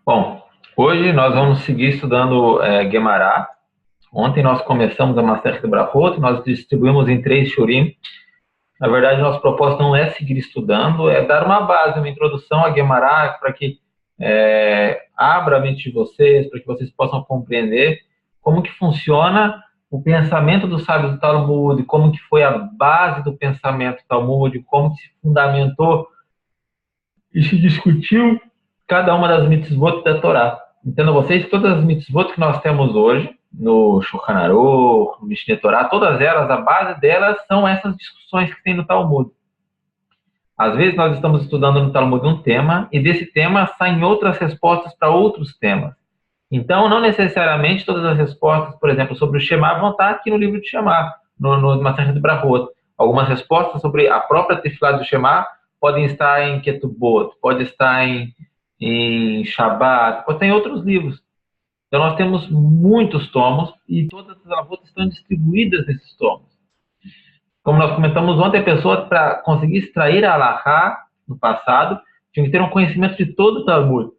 Bom, hoje nós vamos seguir estudando Guemará. Ontem nós começamos a Masechet Brachot, nós distribuímos em 3 shurim. Na verdade, nosso propósito não é seguir estudando, é dar uma base, uma introdução a Guemará, para que abra a mente de vocês, para que vocês possam compreender como que funciona o pensamento dos sábios do Talmud, como que foi a base do pensamento Talmud, como que se fundamentou e se discutiu cada uma das mitzvot da Torá. Entendam vocês, todas as mitzvot que nós temos hoje, no Shulchan Aruch, no Mishneh Torá, todas elas, a base delas são essas discussões que tem no Talmud. Às vezes nós estamos estudando no Talmud um tema, e desse tema saem outras respostas para outros temas. Então, não necessariamente todas as respostas, por exemplo, sobre o Shema, vão estar aqui no livro de Shema, no Masechet Brachot. Algumas respostas sobre a própria Tefilá do Shema podem estar em Ketubot, pode estar em Shabbat, pode estar em outros livros. Então, nós temos muitos tomos e todas as avotas estão distribuídas nesses tomos. Como nós comentamos ontem, a pessoa, para conseguir extrair a Halachá no passado, tinha que ter um conhecimento de todo o Talmud.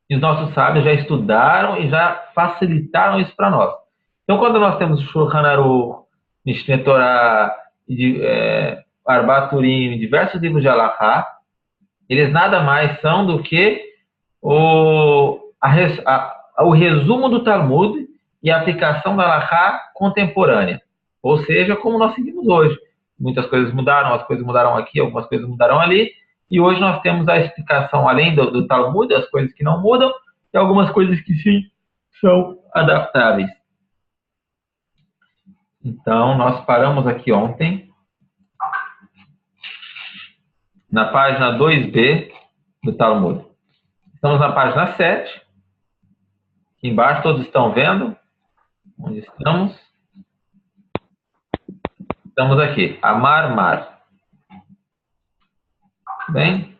E os nossos sábios já estudaram e já facilitaram isso para nós. Então, quando nós temos o Shulchan Aruch, Mishneh Torah, Arbat Urim, diversos livros de Halachá, eles nada mais são do que o resumo do Talmud e a aplicação da Halachá contemporânea. Ou seja, como nós seguimos hoje. Muitas coisas mudaram, as coisas mudaram aqui, algumas coisas mudaram ali, e hoje nós temos a explicação, além do Talmud, as coisas que não mudam, e algumas coisas que sim são adaptáveis. Então, nós paramos aqui ontem, na página 2b do Talmud. Estamos na página 7. Aqui embaixo, todos estão vendo onde estamos? Estamos aqui, Amar Mar. Bem?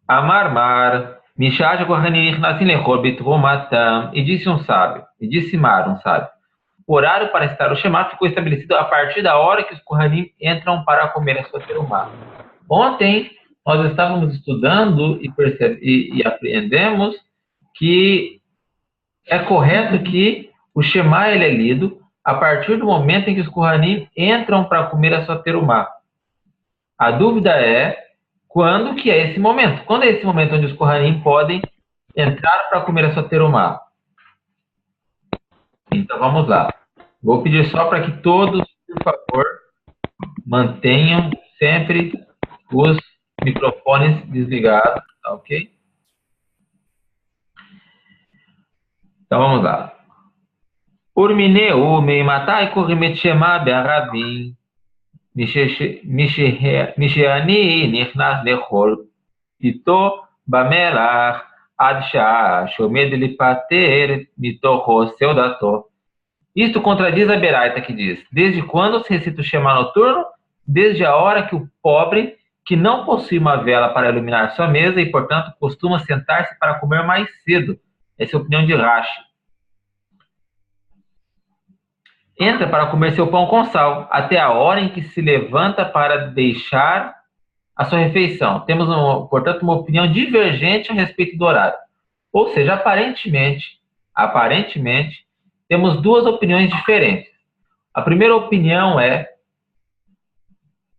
Amar Mar, Mishaja Kohanim Nachnasim Lechol Betrumatam. E disse um sábio, e disse Mar, um sábio, o horário para estar o Shema ficou estabelecido a partir da hora que os Kohanim entram para comer a sua terumá. Ontem, nós estávamos estudando e aprendemos que é correto que o Shema ele é lido a partir do momento em que os Kohanim entram para comer a sua terumá. A dúvida é quando que é esse momento. Quando é esse momento onde os Kohanim podem entrar para comer a sua terumá? Então vamos lá. Vou pedir só para que todos, por favor, mantenham sempre os microfones desligados, tá ok? Então vamos lá. Urmineu meimatai korimet shema be'arabim misheani nichnas lechol pito bamelach ad shah shomed lipater mitocho seudato. Isto contradiz a Beraita que diz: desde quando se recita o Shema noturno? Desde a hora que o pobre, que não possui uma vela para iluminar sua mesa e, portanto, costuma sentar-se para comer mais cedo. Essa é a opinião de Rashi. Entra para comer seu pão com sal, até a hora em que se levanta para deixar a sua refeição. Temos, portanto, uma opinião divergente a respeito do horário. Ou seja, aparentemente, temos duas opiniões diferentes. A primeira opinião é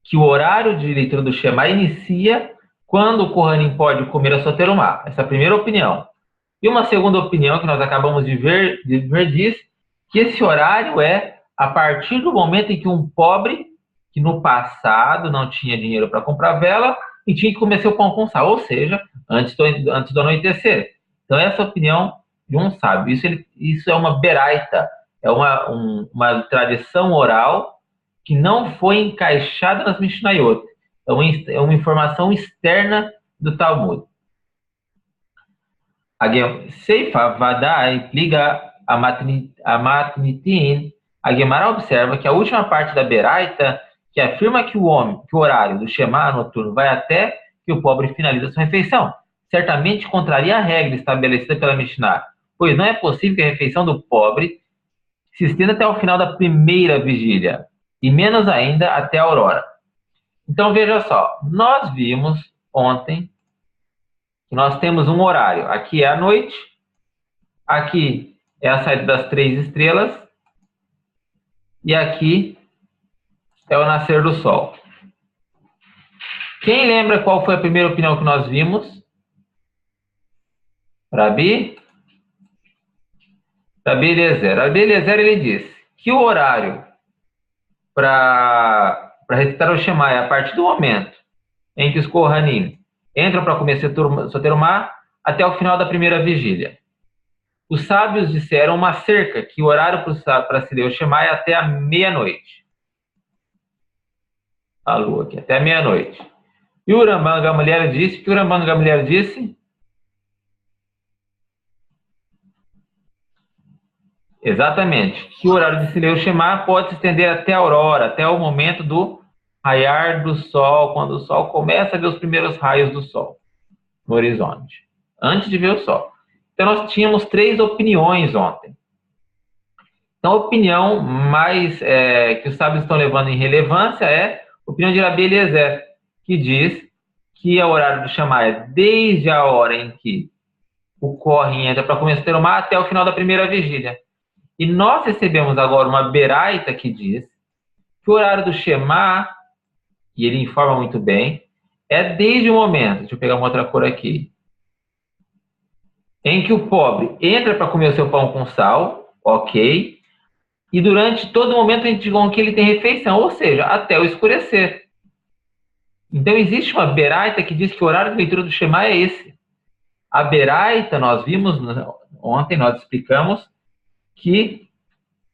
que o horário de leitura do Shema inicia quando o Kohanim pode comer a sua terumá. Essa é a primeira opinião. E uma segunda opinião que nós acabamos de ver diz que esse horário é a partir do momento em que um pobre, que no passado não tinha dinheiro para comprar vela, e tinha que comer seu pão com sal, ou seja, antes do anoitecer. Então, essa é a opinião de um sábio. Isso é uma beraita, é uma tradição oral que não foi encaixada nas Mishnayot. É uma informação externa do Talmud. Seifa Vadai liga a Matnitin. A Gemara observa que a última parte da Beraita, que afirma que o horário do Shema noturno vai até que o pobre finalize a sua refeição, certamente contraria a regra estabelecida pela Mishnah, pois não é possível que a refeição do pobre se estenda até o final da primeira vigília, e menos ainda até a aurora. Então veja só, nós vimos ontem nós temos um horário. Aqui é a noite, aqui é a saída das 3 estrelas, e aqui é o nascer do sol. Quem lembra qual foi a primeira opinião que nós vimos? Rabi Eliezer. Rabi Eliezer, ele disse que o horário para recitar o Shema é a partir do momento em que os Kohanim entram para comer Soterumá até o final da primeira vigília. Os sábios disseram uma cerca, que o horário para se ler o Shema é até a meia-noite. A lua aqui, até a meia-noite. E o Rambam Gamliel disse, que o Rambam Gamliel disse? Exatamente, que o horário de se ler o Shema pode se estender até a aurora, até o momento do raiar do sol, quando o sol começa a ver os primeiros raios do sol no horizonte, antes de ver o sol. Então, nós tínhamos 3 opiniões ontem. Então, a opinião mais que os sábios estão levando em relevância é a opinião de Rabi Eliezer, que diz que o horário do Shema é desde a hora em que o Kohen entra para começar a Terumá até o final da primeira vigília. E nós recebemos agora uma beraita que diz que o horário do Shema, e ele informa muito bem, é desde o momento, deixa eu pegar uma outra cor aqui, em que o pobre entra para comer o seu pão com sal, ok, e durante todo o momento em que ele tem refeição, ou seja, até o escurecer. Então existe uma beraita que diz que o horário de leitura do Shema é esse. A beraita, nós vimos ontem, nós explicamos que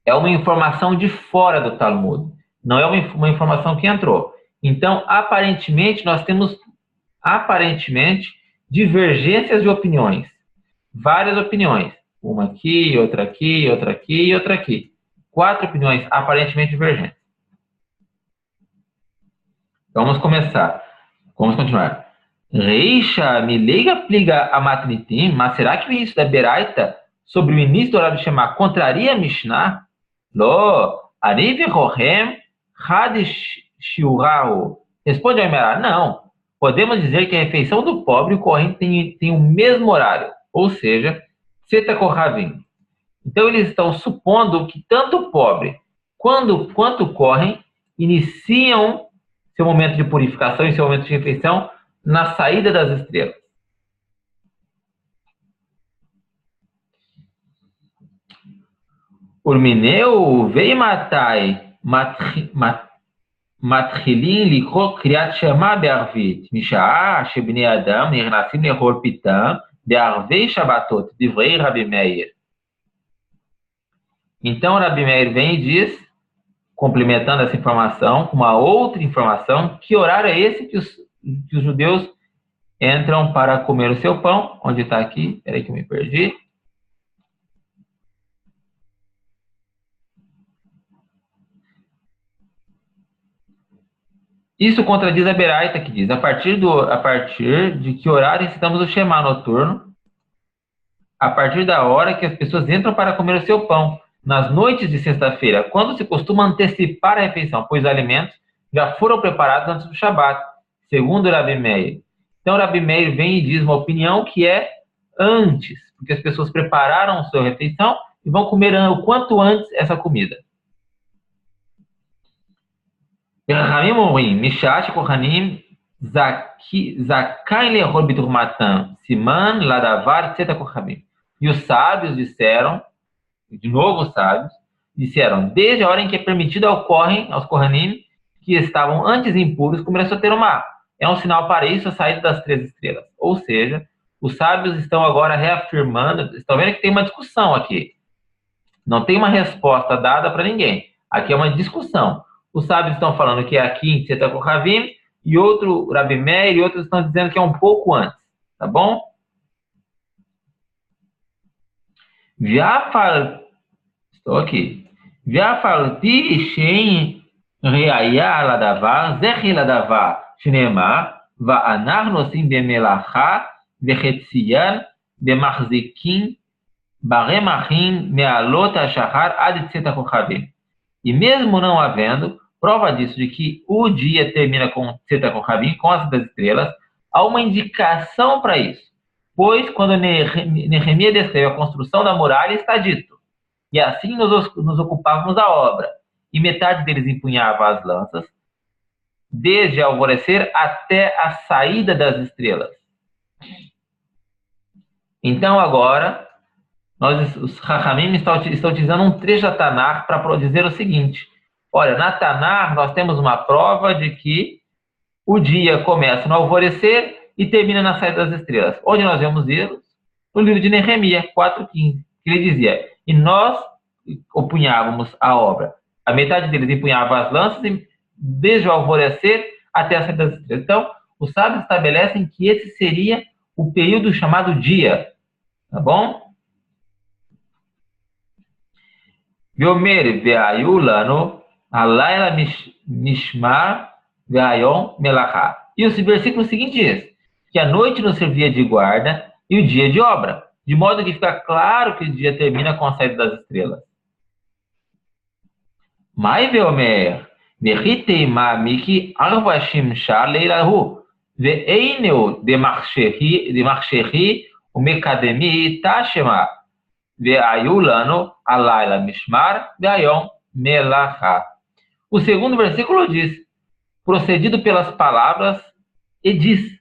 é uma informação de fora do Talmud, não é uma informação que entrou. Então, aparentemente, nós temos divergências de opiniões, várias opiniões, uma aqui, outra aqui, outra aqui e outra aqui. 4 opiniões aparentemente divergentes. Então, vamos continuar. Reisha me liga pliga a matnitim, mas será que o início da beraita sobre o início do horário de Shema contraria a Mishnah? Lo, arive rohem hadish shiurahu. Responde ao Emerá, não. Podemos dizer que a refeição do pobre e o Kohen tem o mesmo horário, ou seja, Seta Kohavim. Então, eles estão supondo que tanto o pobre quanto o Kohen iniciam seu momento de purificação e seu momento de refeição na saída das estrelas. Urmineu veio matai מתחילים לקרוא קריאת שמע בערבית, משעה שבני אדם נכנסים לאכול פיתם בערבי שבתות, דברי רבי מאיר. Então, Rabi Meir vem e diz, complementando essa informação, com uma outra informação, que horário é esse que os judeus entram para comer o seu pão? Onde está aqui? Espera aí que eu me perdi. Isso contradiz a Beraita, que diz, a partir de que horário recitamos o Shema noturno, a partir da hora que as pessoas entram para comer o seu pão, nas noites de sexta-feira, quando se costuma antecipar a refeição, pois os alimentos já foram preparados antes do Shabat, segundo Rabi Meir. Então, Rabi Meir vem e diz uma opinião que é antes, porque as pessoas prepararam a sua refeição e vão comer o quanto antes essa comida. Rahamim אומרים, משעה שכהנים זכאי לאכול בתרומתם, סימן לדבר צאת הכוכבים. E os sábios disseram, de novo os sábios, disseram, desde a hora em que é permitido aos Kohanim, que estavam antes impuros, comer a sua terumá. É um sinal para isso a saída das 3 estrelas. Ou seja, os sábios estão agora reafirmando, estão vendo que tem uma discussão aqui. Não tem uma resposta dada para ninguém. Aqui é uma discussão. Os sábios estão falando que é aqui em Seta Kohavim, e outro, Rabi Meir, e outros estão dizendo que é um pouco antes. Tá bom? Estou aqui. Viafalti Shen Reaya Ladavar, Zechi Ladavar, Shnema, Va'anar Nosim Bemelacha, Vechetzian, Bemachzikim, Baremachim, Mealot Ashahar, Ad Seta Kohavim. E mesmo não havendo prova disso, de que o dia termina com Seta Kohavim, com as das estrelas, há uma indicação para isso. Pois, quando Neemias descreve a construção da muralha, está dito: e assim nos ocupávamos da obra, e metade deles empunhava as lanças, desde alvorecer até a saída das estrelas. Então, agora, os Rahamim estão utilizando um trecho da Tanar para dizer o seguinte: olha, na Tanar nós temos uma prova de que o dia começa no alvorecer e termina na saída das estrelas. Onde nós vemos isso? No livro de Neemias 4:15, que ele dizia: e nós empunhávamos a obra. A metade deles empunhava as lanças desde o alvorecer até a saída das estrelas. Então, os sábios estabelecem que esse seria o período chamado dia. Tá bom? Viomer ve'ayu lano halayla mishmar ve'ayom melachá. E o versículo seguinte diz que a noite nos servia de guarda e o dia de obra, de modo que fica claro que o dia termina com a saída das estrelas. Mai ve'omer ve'ritei ma'miki arvashim shaleilahu ve'eineu demarchehi umekademi tashema ve'ayu lano halayla mishmar ve'ayom melachá. O segundo versículo diz: procedido pelas palavras, e diz.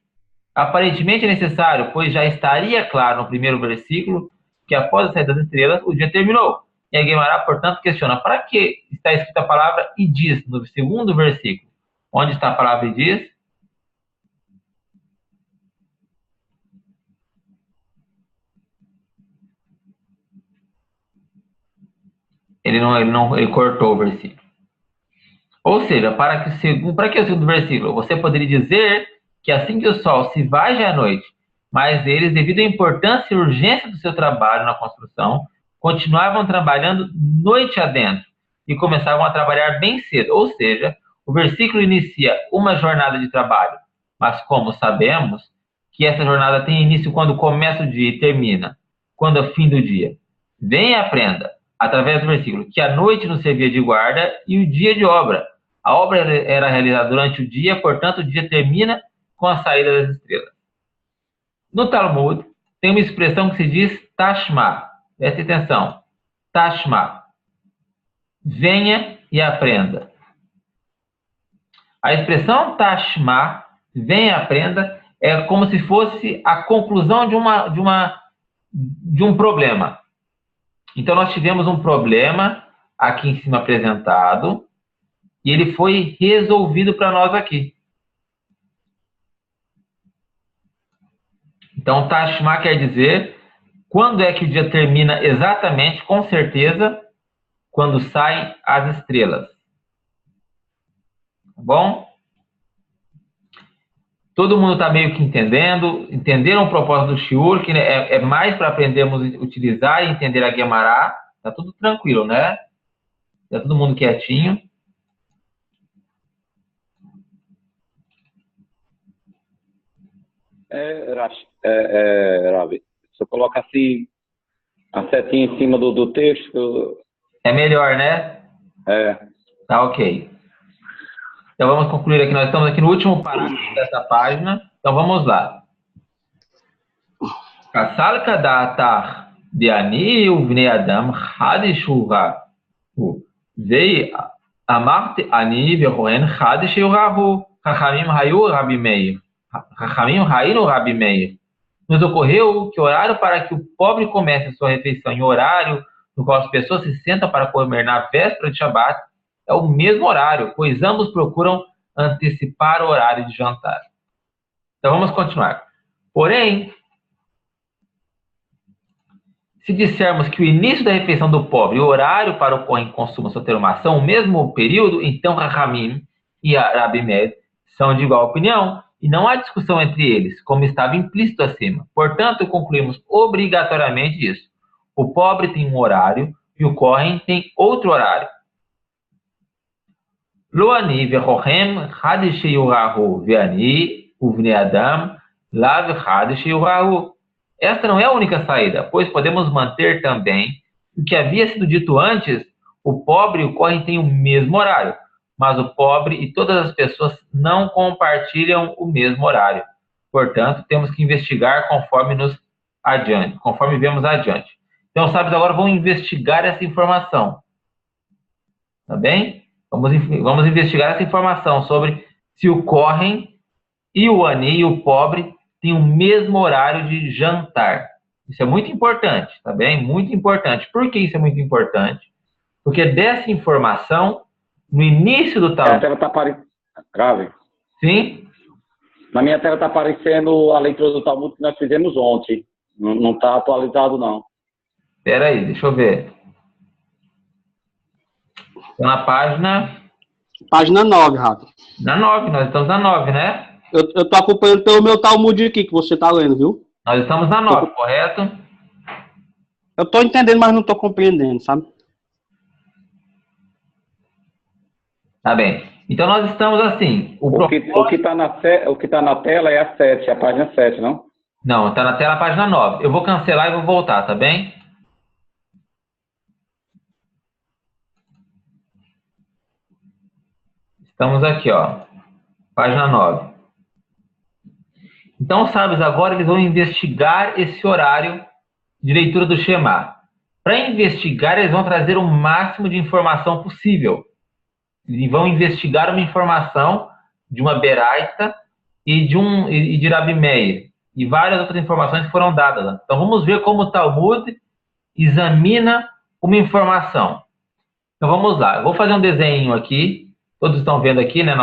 Aparentemente é necessário, pois já estaria claro no primeiro versículo que após a saída das estrelas, o dia terminou. E a Guemará, portanto, questiona: para que está escrita a palavra e diz no segundo versículo? Onde está a palavra e diz? Ele cortou o versículo. Ou seja, para que o segundo versículo? Você poderia dizer que assim que o sol se vai já à noite, mas eles, devido à importância e urgência do seu trabalho na construção, continuavam trabalhando noite adentro e começavam a trabalhar bem cedo. Ou seja, o versículo inicia uma jornada de trabalho, mas como sabemos que essa jornada tem início quando começa o dia e termina quando é o fim do dia. Venha e aprenda, através do versículo, que a noite nos servia de guarda e o dia de obra. A obra era realizada durante o dia, portanto, o dia termina com a saída das estrelas. No Talmud, tem uma expressão que se diz tashma. Preste atenção. Tashma. Venha e aprenda. A expressão tashma, venha e aprenda, é como se fosse a conclusão de um problema. Então, nós tivemos um problema aqui em cima apresentado e ele foi resolvido para nós aqui. Então, Tashma quer dizer quando é que o dia termina exatamente, com certeza, quando saem as estrelas. Tá bom? Todo mundo está meio que entenderam o propósito do Shiur, que é mais para aprendermos a utilizar e entender a Guemará. Tá tudo tranquilo, né? Tá todo mundo quietinho. Rabi, se eu colocar assim a setinha em cima do texto... É melhor, né? Tá ok. Então vamos concluir aqui. Nós estamos aqui no último parágrafo dessa página. Então vamos lá. Kasalka da'atar bi'ani uvnei adam hadishura vei amart ani ve'roen hadishurahu Chachamim hayu Rabi Meir. Chachamim hainu Rabi Meir. Nos ocorreu que o horário para que o pobre comece sua refeição e o horário no qual as pessoas se sentam para comer na véspera de Shabat é o mesmo horário, pois ambos procuram antecipar o horário de jantar. Então vamos continuar. Porém, se dissermos que o início da refeição do pobre e o horário para o Kohen consuma sua teruma são o mesmo período, então Chachamim e Rabi Meir são de igual opinião e não há discussão entre eles, como estava implícito acima. Portanto, concluímos obrigatoriamente isso. O pobre tem um horário e o Kohen tem outro horário. Lo ani ve'rohem had sheyurahu ve'ani uvnei adam lav had sheyurahu. Esta não é a única saída, pois podemos manter também o que havia sido dito antes: o pobre e o Kohen têm o mesmo horário, mas o pobre e todas as pessoas não compartilham o mesmo horário. Portanto, temos que investigar conforme nos adiante, conforme vemos adiante. Então, os sábios agora vão investigar essa informação. Tá bem? Vamos investigar essa informação sobre se o Kohen e o Ani, o pobre, têm o mesmo horário de jantar. Isso é muito importante, tá bem? Muito importante. Por que isso é muito importante? Porque dessa informação, no início do Talmud... A tela está aparecendo... Grave. Sim? Na minha tela está aparecendo a leitura do Talmud que nós fizemos ontem. Não está atualizado, não. Espera aí, deixa eu ver. Estou na página... Página 9, Rafa. Na 9, nós estamos na 9, né? Eu tô acompanhando pelo meu Talmud aqui, que você tá lendo, viu? Nós estamos na 9, correto? Eu tô entendendo, mas não tô compreendendo, sabe? Tá bem. Então, nós estamos assim... O que tá na tela é a 7, a página 7, não? Não, está na tela a página 9. Eu vou cancelar e vou voltar, tá bem? Estamos aqui, ó. Página 9. Então, os sábios agora eles vão investigar esse horário de leitura do Shema. Para investigar, eles vão trazer o máximo de informação possível. Eles vão investigar uma informação de uma Beraita e de Rabi Meir. E várias outras informações que foram dadas. Então, vamos ver como o Talmud examina uma informação. Então, vamos lá. Eu vou fazer um desenho aqui. Todos estão vendo aqui, né,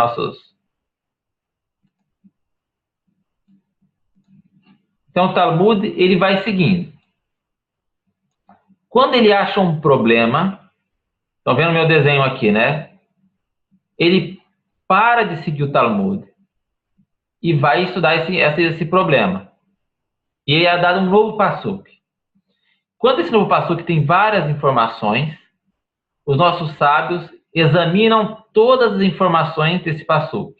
Então, o Talmud, ele vai seguindo. Quando ele acha um problema, estão vendo meu desenho aqui, né? Ele para de seguir o Talmud e vai estudar esse problema. E ele é dado um novo passuk. Quando esse novo passuk tem várias informações, os nossos sábios examinam todas as informações desse passuk.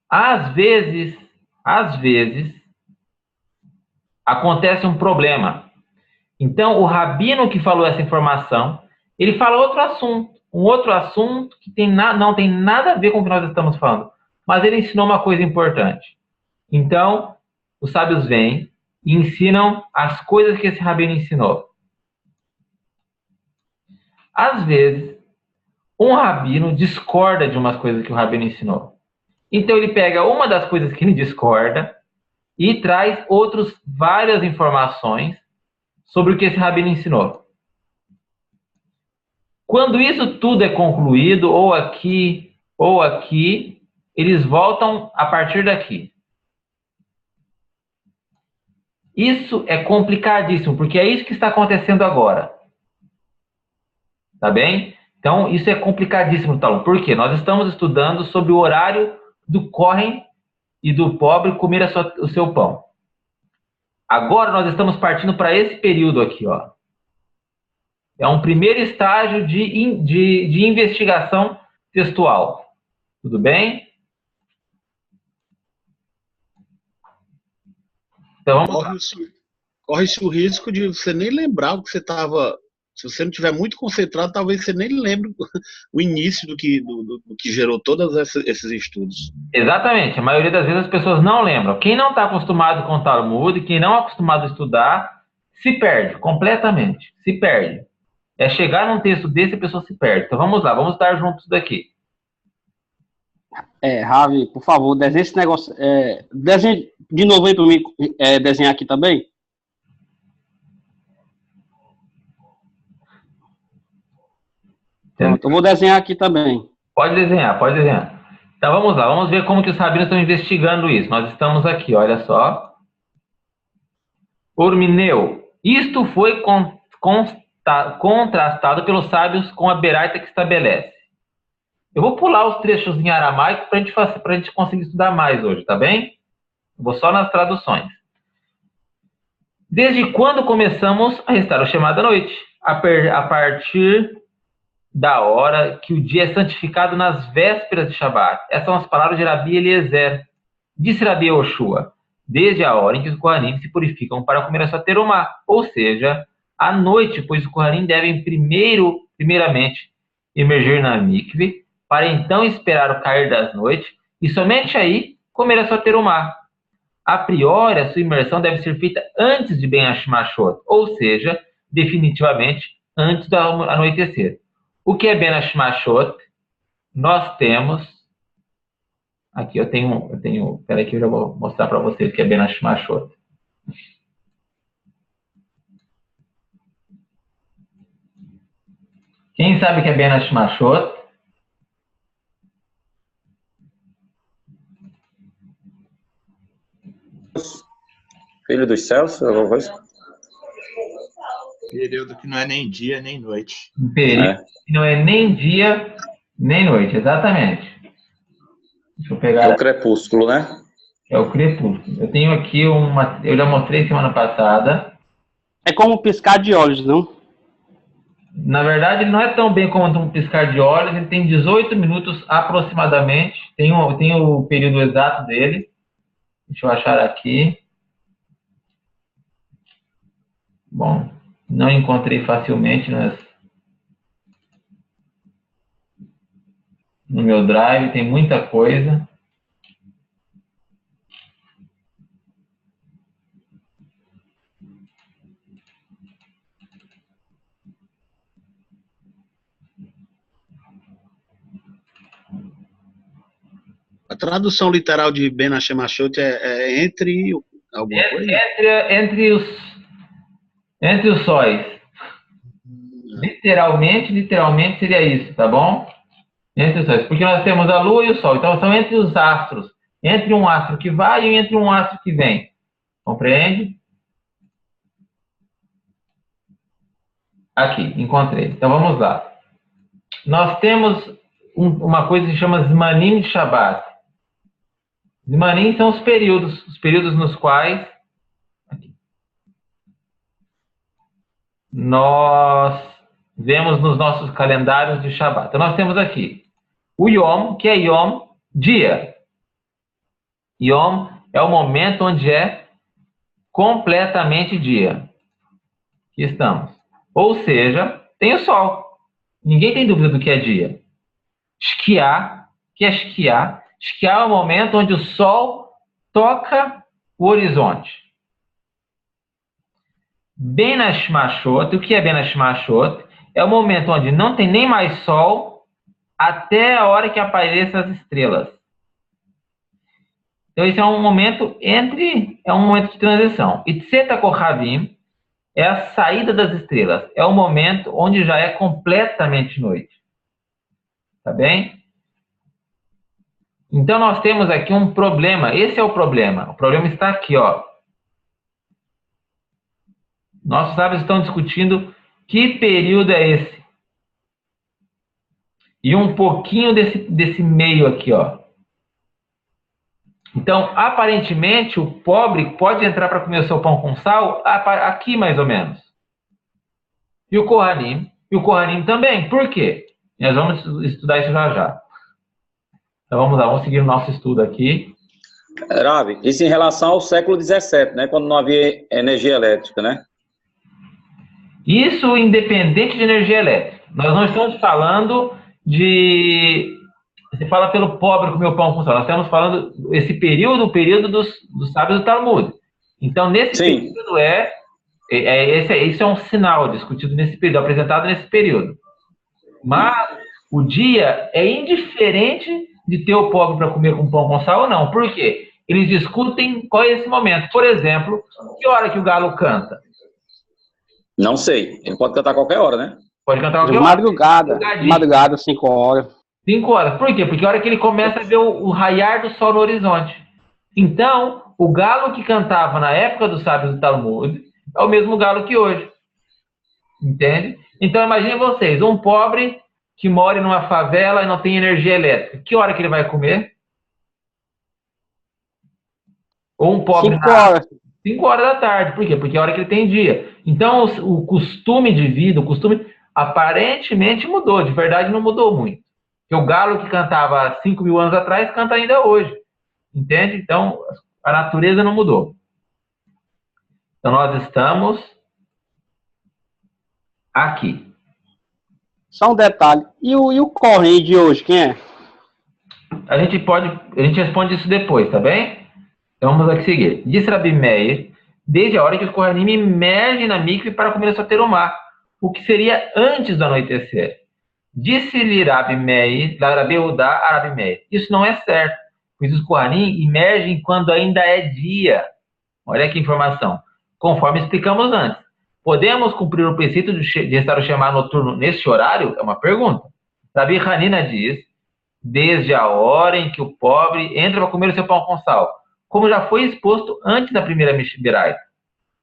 Às vezes, acontece um problema. Então, o rabino que falou essa informação, ele fala um outro assunto que não tem nada a ver com o que nós estamos falando, mas ele ensinou uma coisa importante. Então, os sábios vêm e ensinam as coisas que esse rabino ensinou. Às vezes, um rabino discorda de umas coisas que o rabino ensinou. Então, ele pega uma das coisas que ele discorda e traz várias informações sobre o que esse rabino ensinou. Quando isso tudo é concluído, ou aqui, eles voltam a partir daqui. Isso é complicadíssimo, porque é isso que está acontecendo agora. Tá bem? Então, isso é complicadíssimo, Talmud. Por quê? Nós estamos estudando sobre o horário do Kohen e do pobre comer o seu pão. Agora, nós estamos partindo para esse período aqui, ó. É um primeiro estágio de investigação textual. Tudo bem? Então, corre-se o risco de você nem lembrar o que você estava... Se você não estiver muito concentrado, talvez você nem lembre o início do que gerou todos esses estudos. Exatamente. A maioria das vezes as pessoas não lembram. Quem não está acostumado com o Talmud, quem não é acostumado a estudar, se perde completamente. Se perde. É chegar num texto desse e a pessoa se perde. Então vamos lá, vamos estar juntos daqui. Ravi, por favor, desenhe esse negócio. Desenhe de novo aí para mim desenhar aqui também. Pronto, eu vou desenhar aqui também. Pode desenhar, pode desenhar. Então vamos lá, vamos ver como que os rabinos estão investigando isso. Nós estamos aqui, olha só. Ormineu. Isto foi contrastado pelos sábios com a Beraita que estabelece. Eu vou pular os trechos em aramaico para a gente conseguir estudar mais hoje, tá bem? Vou só nas traduções. Desde quando começamos a restar o Shema da noite? A partir da hora que o dia é santificado nas vésperas de Shabat. Essas são as palavras de Rabi Eliezer. Disse Rabi Yoshua, desde a hora em que os Kohanim se purificam para comer a sua terumá, ou seja, à noite, pois os Kohanim devem primeiramente emergir na mikve, para então esperar o cair das noites, e somente aí comer a sua terumá. A priori, a sua imersão deve ser feita antes de Ben Hashmashot, ou seja, definitivamente antes do anoitecer. O que é Ben Hashmashot? Nós temos... Aqui eu tenho... Peraí que eu já vou mostrar para vocês o que é Ben Hashmashot. Quem sabe o que é Ben Hashmashot? Filho dos céus, alguma coisa? Período que não é nem dia nem noite. Um período que não é nem dia nem noite, exatamente. Deixa eu pegar. É o crepúsculo, né? É o crepúsculo. Eu tenho aqui uma. Eu já mostrei semana passada. É como piscar de olhos, não? Na verdade, ele não é tão bem como um piscar de olhos. Ele tem 18 minutos aproximadamente. Tem o período exato dele. Deixa eu achar aqui. Bom, não encontrei facilmente no meu drive. Tem muita coisa. A tradução literal de Ben Hashemashot é entre alguma coisa? Entre os sóis. Literalmente seria isso, tá bom? Entre os sóis. Porque nós temos a Lua e o Sol. Então são entre os astros. Entre um astro que vai e entre um astro que vem. Compreende? Aqui, encontrei. Então vamos lá. Nós temos uma coisa que se chama Zmanim de Shabbat. Zmanim são os períodos nos quais nós vemos nos nossos calendários de Shabbat. Então nós temos aqui o Yom, que é Yom, dia. Yom é o momento onde é completamente dia. Aqui estamos. Ou seja, tem o sol. Ninguém tem dúvida do que é dia. Shkiá, que é Shkiá? Shkiá é o momento onde o sol toca o horizonte. Ben Hashmashot, o que é Ben Hashmashot? É o momento onde não tem nem mais sol até a hora que apareçam as estrelas. Então, esse é um momento de transição. E Tzeta Kohavim é a saída das estrelas. É o momento onde já é completamente noite. Tá bem? Então, nós temos aqui um problema. Esse é o problema. O problema está aqui, ó. Nossos sábios estão discutindo que período é esse. E um pouquinho desse meio aqui, ó. Então, aparentemente, o pobre pode entrar para comer o seu pão com sal aqui, mais ou menos. E o Kohanim também. Por quê? Nós vamos estudar isso já já. Então, vamos lá, vamos seguir o nosso estudo aqui. Rabi, isso em relação ao século XVII, né? Quando não havia energia elétrica, né? Isso independente de energia elétrica. Nós não estamos falando de... Você fala pelo pobre comer o pão com sal. Nós estamos falando esse período, o período dos sábios do Talmud. Então, nesse período esse é um sinal discutido nesse período, apresentado nesse período. Mas o dia é indiferente de ter o pobre para comer com pão com sal ou não. Por quê? Eles discutem qual é esse momento. Por exemplo, que hora que o galo canta? Não sei. Ele pode cantar a qualquer hora, né? Pode cantar a qualquer hora. Madrugada, 5 horas. 5 horas. Por quê? Porque a hora que ele começa a ver o raiar do sol no horizonte. Então, o galo que cantava na época dos sábios do Talmud é o mesmo galo que hoje. Entende? Então, imagine vocês, um pobre que mora numa favela e não tem energia elétrica. Que hora que ele vai comer? Ou um pobre... 5 horas. 5 horas da tarde. Por quê? Porque é a hora que ele tem dia. Então, o costume de vida, aparentemente mudou. De verdade, não mudou muito. Porque o galo que cantava 5.000 anos atrás, canta ainda hoje. Entende? Então, a natureza não mudou. Então, nós estamos aqui. Só um detalhe. E o Correio de hoje, quem é? A gente responde isso depois, tá bem? Então vamos aqui seguir. Disse Rabi Meir, desde a hora que os Kohanim emergem na mikve para comer o soterumá, o que seria antes do anoitecer. Disse-lhe Rabi Meir, Rabi Eudá a Rabi Meir, isso não é certo, pois os Kohanim emergem quando ainda é dia. Olha que informação. Conforme explicamos antes. Podemos cumprir o princípio de estar o Shema noturno neste horário? É uma pergunta. Rabi Hanina diz, desde a hora em que o pobre entra para comer o seu pão com sal, como já foi exposto antes da primeira Mishbiraita.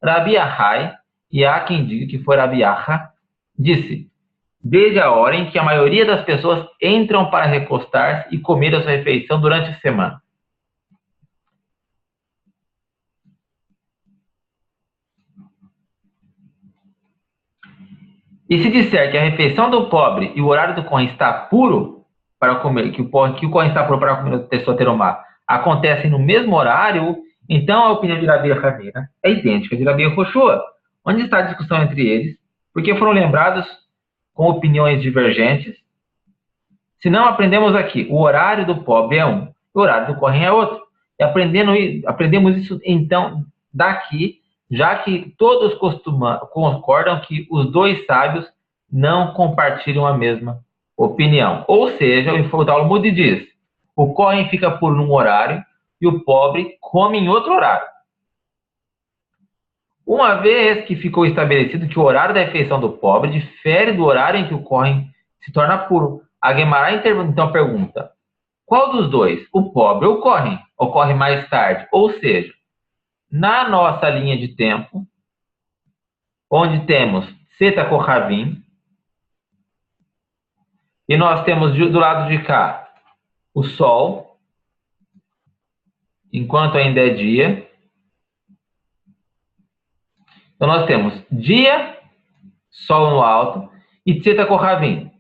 Rabi Ahai, e há quem diga que foi Rabi Aha, disse, desde a hora em que a maioria das pessoas entram para recostar-se e comer a sua refeição durante a semana. E se disser que a refeição do pobre e o horário do Kohen está puro para comer, que o Kohen está puro para comer o soterumá, acontecem no mesmo horário, então a opinião de Rabi Hanina é idêntica de Rabi Yehoshua. Onde está a discussão entre eles? Porque foram lembrados com opiniões divergentes. Se não aprendemos aqui, o horário do pobre é um, o horário do Kohen é outro. E aprendemos isso então daqui, já que todos concordam que os dois sábios não compartilham a mesma opinião. Ou seja, o Talmud diz, o Kohen fica puro num horário e o pobre come em outro horário. Uma vez que ficou estabelecido que o horário da refeição do pobre difere do horário em que o Kohen se torna puro, a Guemará então pergunta, qual dos dois, o pobre ou o Kohen, ocorre mais tarde? Ou seja, na nossa linha de tempo, onde temos Seta Kohavim, e nós temos do lado de cá o Sol, enquanto ainda é dia. Então nós temos dia, Sol no alto, e Tzeta Kohavim.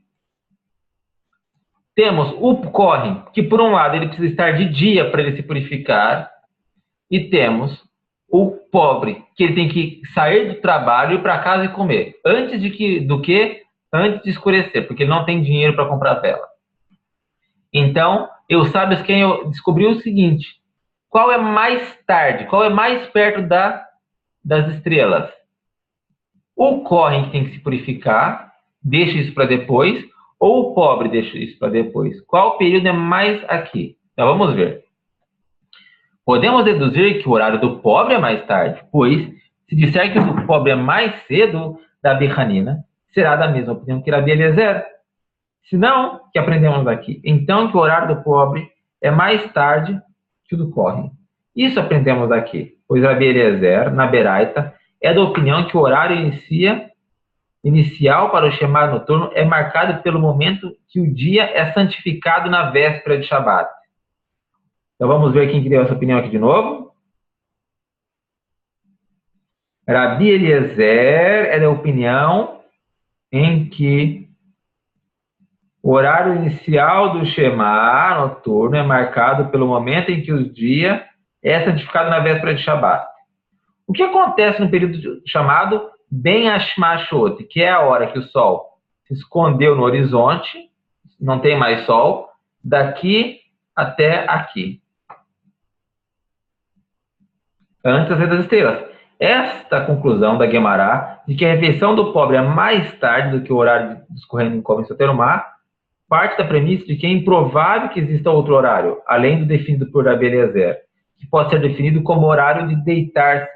Temos o Kohen, que por um lado ele precisa estar de dia para ele se purificar, e temos o pobre, que ele tem que sair do trabalho, ir para casa e comer, antes de escurecer, porque ele não tem dinheiro para comprar vela. Então, eu sábios quem eu descobri o seguinte, qual é mais tarde, qual é mais perto das estrelas? O Kohen que tem que se purificar, deixa isso para depois, ou o pobre deixa isso para depois? Qual período é mais aqui? Então vamos ver. Podemos deduzir que o horário do pobre é mais tarde, pois se disser que o do pobre é mais cedo, Rabi Hanina será da mesma opinião que Rabi Eliezer. Se não, que aprendemos aqui? Então que o horário do pobre é mais tarde que o do Kohen. Isso aprendemos aqui, pois Rabi Eliezer, na Beraita, é da opinião que o horário inicial para o Shema noturno é marcado pelo momento que o dia é santificado na véspera de Shabat. Então vamos ver quem deu essa opinião aqui de novo. Rabi Eliezer é da opinião em que o horário inicial do Shema noturno é marcado pelo momento em que o dia é santificado na véspera de Shabat. O que acontece no período chamado Ben Hashmashot, que é a hora que o sol se escondeu no horizonte, não tem mais sol, daqui até aqui, antes da saída das estrelas. Esta conclusão da Guemará, de que a refeição do pobre é mais tarde do que o horário dos Kohanim comem soterumá, parte da premissa de que é improvável que exista outro horário, além do definido por Rabi Eliezer, que pode ser definido como horário de deitar-se,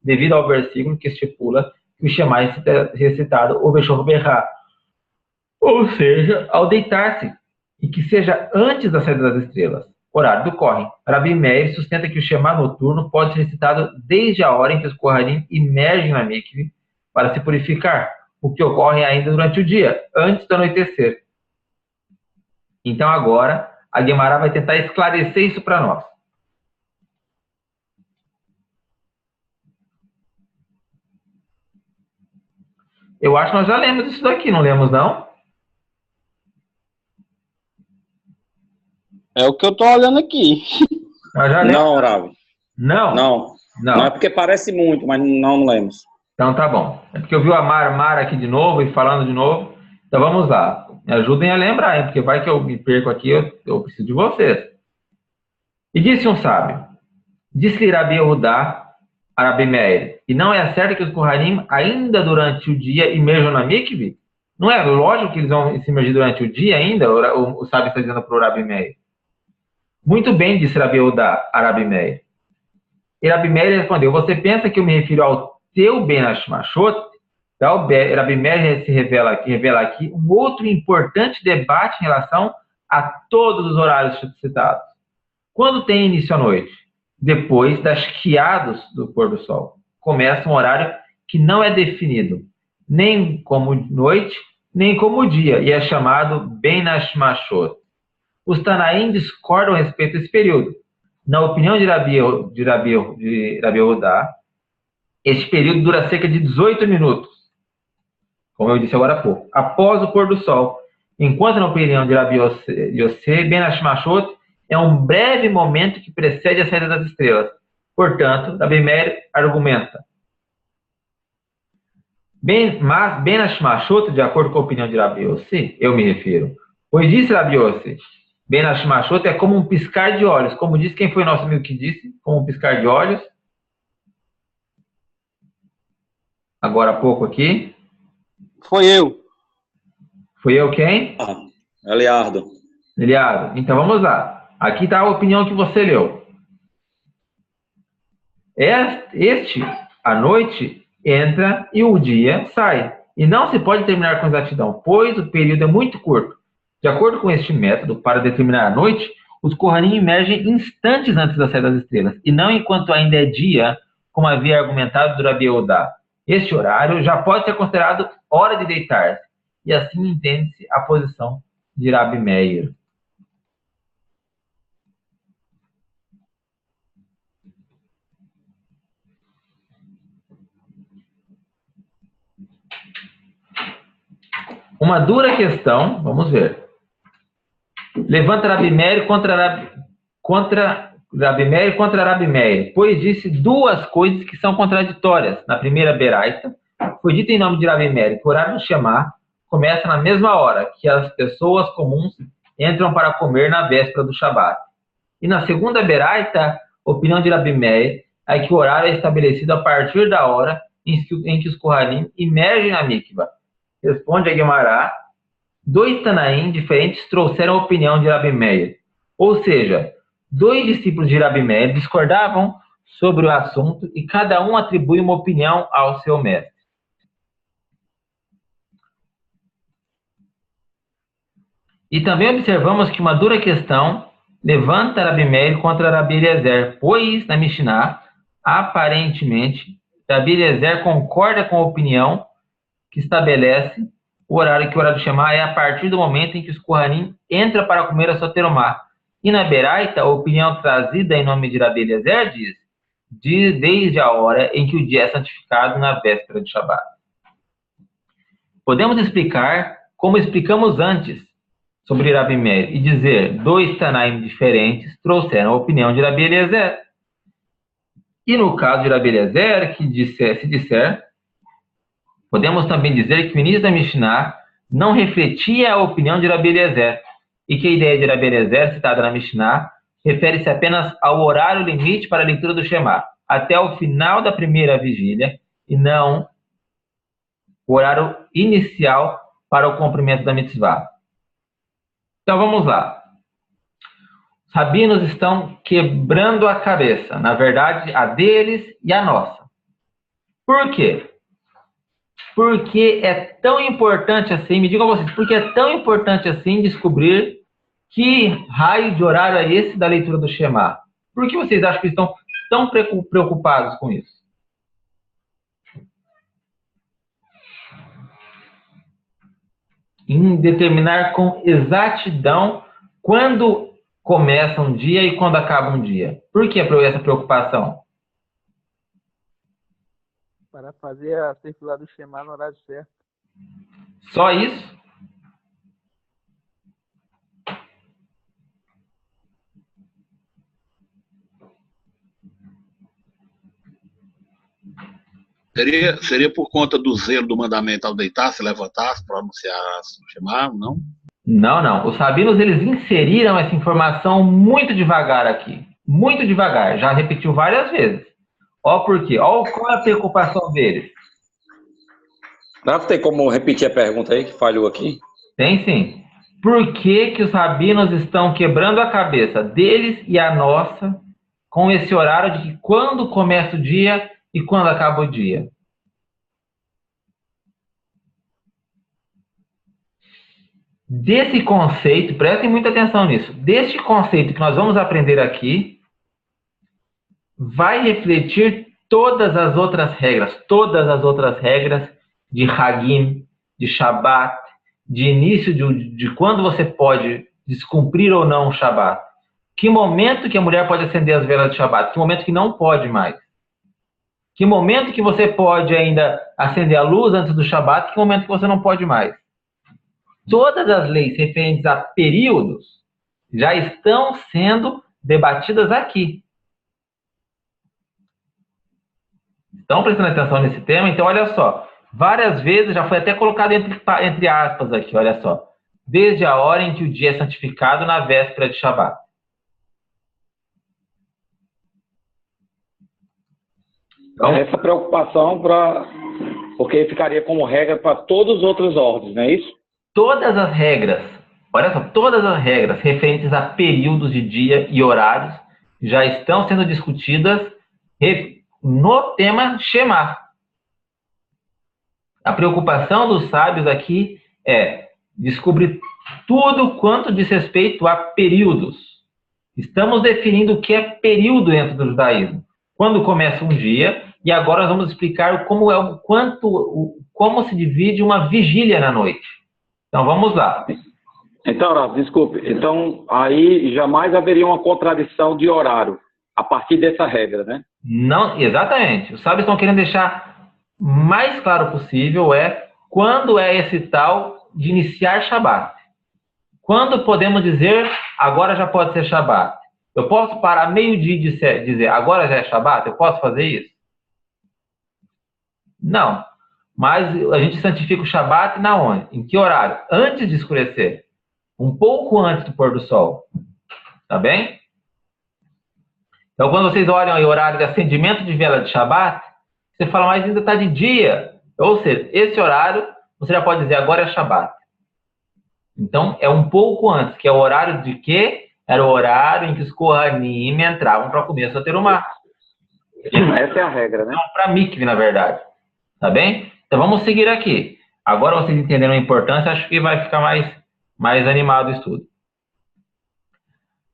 devido ao versículo que estipula que o Shema é recitado o Beshor Berra, ou seja, ao deitar-se, e que seja antes da saída das estrelas, horário do Kohen. Rabi Meir sustenta que o Shema noturno pode ser recitado desde a hora em que os Kohanim emergem na mikve para se purificar, o que ocorre ainda durante o dia, antes do anoitecer. Então agora, a Guemará vai tentar esclarecer isso para nós. Eu acho que nós já lemos isso daqui, não lemos, não? É o que eu tô olhando aqui. Nós já lemos. Não, Rabi. Não? Não. Não é porque parece muito, mas não lemos. Então tá bom. É porque eu vi a Mara aqui de novo e falando de novo. Então vamos lá. Me ajudem a lembrar, hein? Porque vai que eu me perco aqui, eu preciso de vocês. E disse um sábio, Disse-lhe Rabi Yehudá a Rabi Meir, e não é certo que os Kohanim, ainda durante o dia, imerjam na mikve? Não é lógico que eles vão se imergir durante o dia ainda? O sábio está dizendo para o Rabi Meir. Muito bem, disse Rabi Yehudá a Rabi Meir. E Rabi Meir respondeu, você pensa que eu me refiro ao teu Ben Hashmashot? Então, Rabi Meir se revela aqui um outro importante debate em relação a todos os horários citados. Quando tem início à noite? Depois das quiados do pôr do sol. Começa um horário que não é definido, nem como noite, nem como dia, e é chamado Ben Hashmashot. Os Tanaim discordam a respeito desse período. Na opinião de Rabi Yehudá, esse período dura cerca de 18 minutos, como eu disse agora há pouco, após o pôr do sol, enquanto na opinião de Rabi Yossé, Ben Hashmashot é um breve momento que precede a saída das estrelas. Portanto, Rabi Meir argumenta. Mas Ben Hashmashot, de acordo com a opinião de Rabi Yossé, eu me refiro, pois disse Rabi Yossé, Ben Hashmashot é como um piscar de olhos. Como disse, quem foi nosso amigo que disse? Como um piscar de olhos. Agora há pouco aqui. Foi eu. Fui eu quem? Eliardo. Eliardo. Então vamos lá. Aqui está a opinião que você leu. A noite entra e o dia sai. E não se pode terminar com exatidão, pois o período é muito curto. De acordo com este método, para determinar a noite, os Kohanim emergem instantes antes da saída das estrelas, e não enquanto ainda é dia, como havia argumentado do Rabi Yehudá. Este horário já pode ser considerado hora de deitar-se, e assim entende-se a posição de Rabi Meir. Uma dura questão, vamos ver. Levanta Rabi Meir contra Rabi Meir, pois disse duas coisas que são contraditórias. Na primeira beraita, foi dito em nome de Rabi Meir que o horário do Shema começa na mesma hora que as pessoas comuns entram para comer na véspera do Shabat. E na segunda beraita, a opinião de Rabi Meir é que o horário é estabelecido a partir da hora em que os Kohanim emergem na mikva. Responde a Guemará, dois Tanaim diferentes trouxeram a opinião de Rabi Meir. Ou seja, dois discípulos de Rabi Meir discordavam sobre o assunto e cada um atribui uma opinião ao seu mestre. E também observamos que uma dura questão levanta Rabi Meir contra Rabi Eliezer, pois na Mishnah, aparentemente, Rabi Eliezer concorda com a opinião que estabelece o horário do Shema é a partir do momento em que os Kohanim entram para comer a sua terumá. E na Beraita, a opinião trazida em nome de Rabi Eliezer diz desde a hora em que o dia é santificado na véspera de Shabat. Podemos explicar como explicamos antes sobre Rabi Meir e dizer dois Tanaim diferentes trouxeram a opinião de Rabi Eliezer. E no caso de Rabi Eliezer, se disser, podemos também dizer que o início da Mishnah não refletia a opinião de Rabi Eliezer e que a ideia de Rabi Eliezer, citada na Mishnah, refere-se apenas ao horário limite para a leitura do Shema, até o final da primeira vigília, e não o horário inicial para o cumprimento da mitzvah. Então vamos lá. Os rabinos estão quebrando a cabeça, na verdade, a deles e a nossa. Por quê? Porque é tão importante assim, me digam vocês, porque é tão importante assim descobrir que raio de horário é esse da leitura do Shema? Por que vocês acham que estão tão preocupados com isso? Em determinar com exatidão quando começa um dia e quando acaba um dia. Por que essa preocupação? Para fazer a circular do Shema no horário certo. Só isso? Seria por conta do zelo do mandamento ao deitar, se levantar, se pronunciar, se chamar, não? Não. Os rabinos, eles inseriram essa informação muito devagar aqui. muito devagar, já repetiu várias vezes. Ó por quê? Ó qual é a preocupação deles. Não tem como repetir a pergunta aí, que falhou aqui? Tem sim. Por que que os rabinos estão quebrando a cabeça deles e a nossa com esse horário de que quando começa o dia e quando acaba o dia? Desse conceito, prestem muita atenção nisso, deste conceito que nós vamos aprender aqui, vai refletir todas as outras regras de Hagim, de Shabat, de início de quando você pode descumprir ou não o Shabat. Que momento que a mulher pode acender as velas de Shabat? Que momento que não pode mais? Que momento que você pode ainda acender a luz antes do Shabat? Que momento que você não pode mais? Todas as leis referentes a períodos já estão sendo debatidas aqui. Estão prestando atenção nesse tema? Então, olha só. Várias vezes já foi até colocado entre aspas aqui, olha só. Desde a hora em que o dia é santificado na véspera de Shabat. Então, essa preocupação porque ficaria como regra para todas as outras ordens, não é isso? Todas as regras, olha só, todas as regras referentes a períodos de dia e horários já estão sendo discutidas no tema Shema. A preocupação dos sábios aqui é descobrir tudo quanto diz respeito a períodos. Estamos definindo o que é período dentro do judaísmo. Quando começa um dia, e agora nós vamos explicar como se divide uma vigília na noite. Então vamos lá. Então, Rafa, desculpe. Então, aí jamais haveria uma contradição de horário a partir dessa regra, né? Não, exatamente. Os sábios estão querendo deixar mais claro possível quando é esse tal de iniciar Shabat. Quando podemos dizer, agora já pode ser Shabat? Eu posso parar meio-dia e dizer, agora já é Shabat? Eu posso fazer isso? Não. Mas a gente santifica o Shabat na onde? Em que horário? Antes de escurecer. Um pouco antes do pôr do sol. Tá bem? Então, quando vocês olham aí o horário de acendimento de vela de Shabat, você fala, mas ainda está de dia. Ou seja, esse horário, você já pode dizer, agora é Shabat. Então, é um pouco antes, que é o horário de quê? Era o horário em que os Kohanim entravam para comer a terumá. Essa é a regra, né? Para mikve, na verdade. Tá bem? Então, vamos seguir aqui. Agora, vocês entenderam a importância, acho que vai ficar mais animado o estudo.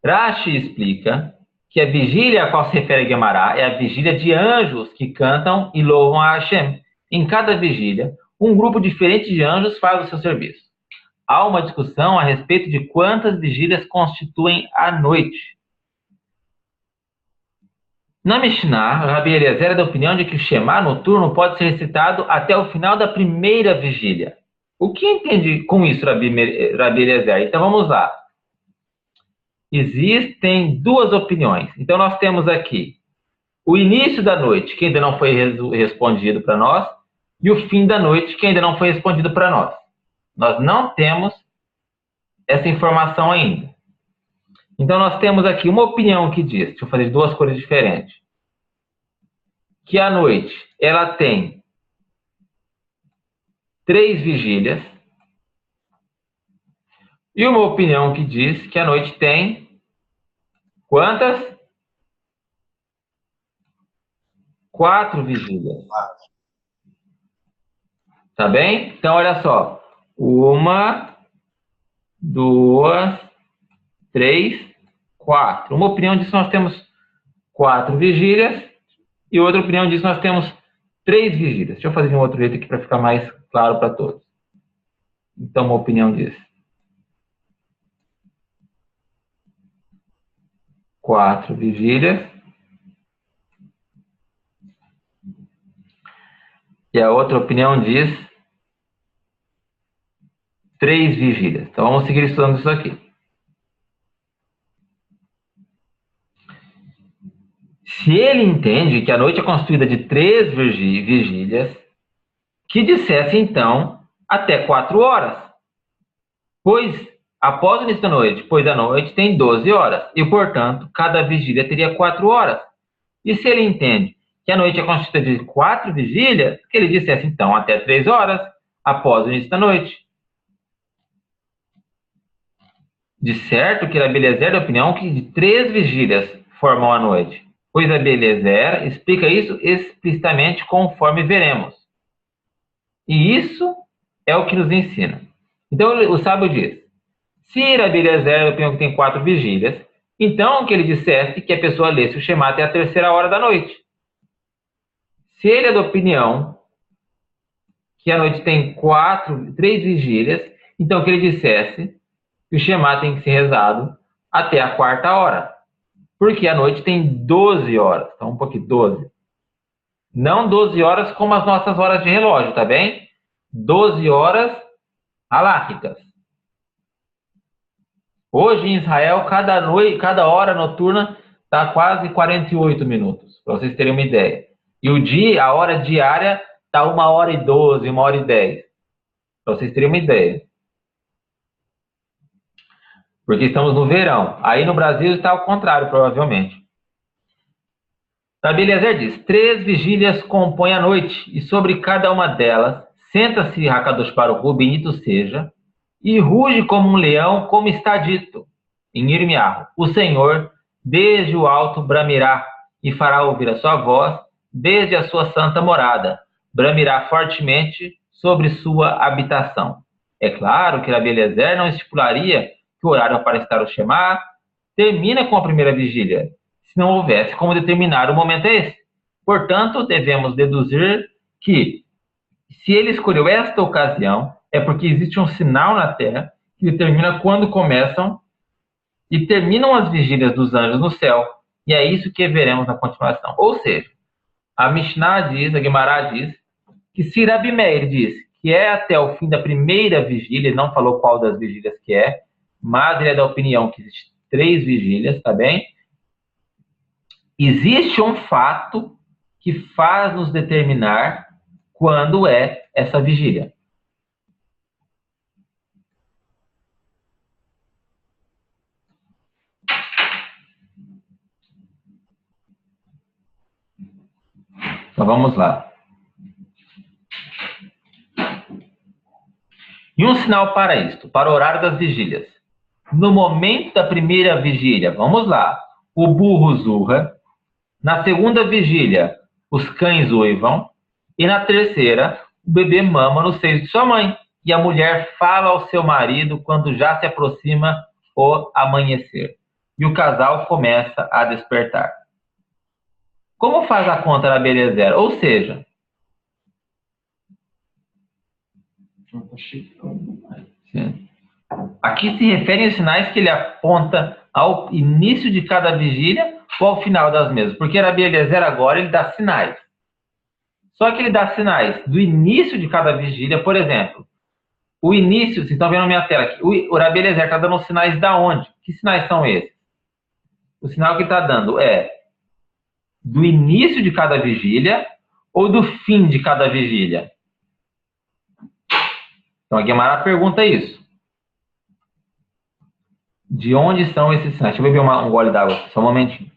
Rashi explica que a vigília a qual se refere a Guemará é a vigília de anjos que cantam e louvam a Hashem. Em cada vigília, um grupo diferente de anjos faz o seu serviço. Há uma discussão a respeito de quantas vigílias constituem a noite. Na Mishnah, Rabi Eliezer é da opinião de que o Shema noturno pode ser recitado até o final da primeira vigília. O que entende com isso, Rabi Eliezer? Então vamos lá. Existem duas opiniões. Então nós temos aqui o início da noite, que ainda não foi respondido para nós, e o fim da noite, que ainda não foi respondido para nós. Nós não temos essa informação ainda. Então nós temos aqui uma opinião que diz, deixa eu fazer duas cores diferentes, que a noite ela tem 3 vigílias, e uma opinião que diz que a noite tem quantas? 4 vigílias. Tá bem? Então, olha só. 1, 2, 3, 4. Uma opinião diz que nós temos 4 vigílias e outra opinião diz que nós temos 3 vigílias. Deixa eu fazer de um outro jeito aqui para ficar mais claro para todos. Então, uma opinião diz 4 vigílias. E a outra opinião diz 3 vigílias. Então, vamos seguir estudando isso aqui. Se ele entende que a noite é constituída de 3 vigílias, que dissesse, então, até 4 horas. Pois após o início da noite, pois a noite tem 12 horas, e, portanto, cada vigília teria 4 horas. E se ele entende que a noite é constituída de 4 vigílias, que ele dissesse, então, até 3 horas, após o início da noite. De certo que Rabi Eliezer é da opinião que de 3 vigílias formam a noite, pois Rabi Eliezer explica isso explicitamente conforme veremos. E isso é o que nos ensina. Então o sábio diz, se Rabi Eliezer é da opinião que tem 4 vigílias, então que ele dissesse que a pessoa lesse o Shema até a 3ª hora da noite. Se ele é da opinião que a noite tem 3 vigílias, então que ele dissesse que o Shema tem que ser rezado até a 4ª hora. Porque a noite tem 12 horas. Então, um pouquinho, 12. Não 12 horas como as nossas horas de relógio, tá bem? 12 horas halásticas. Hoje em Israel, cada hora noturna está quase 48 minutos, para vocês terem uma ideia. E a hora diária está 1h12, 1h10, para vocês terem uma ideia. Porque estamos no verão. Aí no Brasil está ao contrário, provavelmente. Rabi Eliezer diz, 3 vigílias compõem a noite, e sobre cada uma delas, senta-se Hakadosh Baruch Hu, bendito seja, e ruge como um leão, como está dito em Irmiarro. O Senhor, desde o alto, bramirá, e fará ouvir a sua voz, desde a sua santa morada, bramirá fortemente sobre sua habitação. É claro que Rabi Eliezer não estipularia que o horário para estar o Shema termina com a primeira vigília, se não houvesse como determinar o momento esse. Portanto, devemos deduzir que, se ele escolheu esta ocasião, é porque existe um sinal na Terra que determina quando começam e terminam as vigílias dos anjos no céu. E é isso que veremos na continuação. Ou seja, a Mishnah diz, a Gemara diz, que se Rabi Meir diz que é até o fim da primeira vigília, ele não falou qual das vigílias que é, mas ele é da opinião que existem 3 vigílias, tá bem? Existe um fato que faz nos determinar quando é essa vigília. Então vamos lá. E um sinal para isto, para o horário das vigílias. No momento da primeira vigília, vamos lá, o burro zurra. Na segunda vigília, os cães uivam. E na terceira, o bebê mama no seio de sua mãe. E a mulher fala ao seu marido quando já se aproxima o amanhecer. E o casal começa a despertar. Como faz a conta Rabi Eliezer? Ou seja, aqui se referem aos sinais que ele aponta ao início de cada vigília ou ao final das mesmas. Porque Rabi Eliezer agora ele dá sinais. Só que ele dá sinais do início de cada vigília, por exemplo. O início, vocês estão vendo na minha tela aqui, o Rabi Eliezer está dando sinais da onde? Que sinais são esses? O sinal que está dando é do início de cada vigília ou do fim de cada vigília? Então a Gemara pergunta isso. De onde são esses sinais? Deixa eu beber um gole d'água, só um momentinho.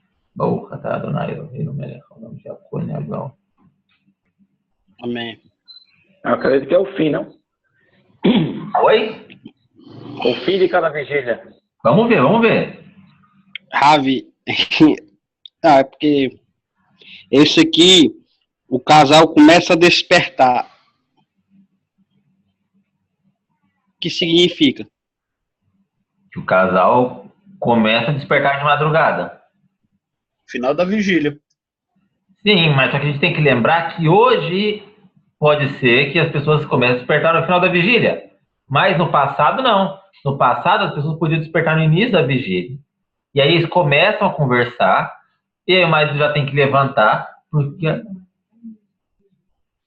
Amém. Eu acredito que é o fim, não? Oi? O fim de cada vigília. Vamos ver. Ravi, é porque esse aqui, o casal começa a despertar. O que significa? Que o casal começa a despertar de madrugada. Final da vigília. Sim, mas só que a gente tem que lembrar que hoje pode ser que as pessoas comecem a despertar no final da vigília. Mas no passado, não. No passado, as pessoas podiam despertar no início da vigília. E aí eles começam a conversar, e aí o marido já tem que levantar,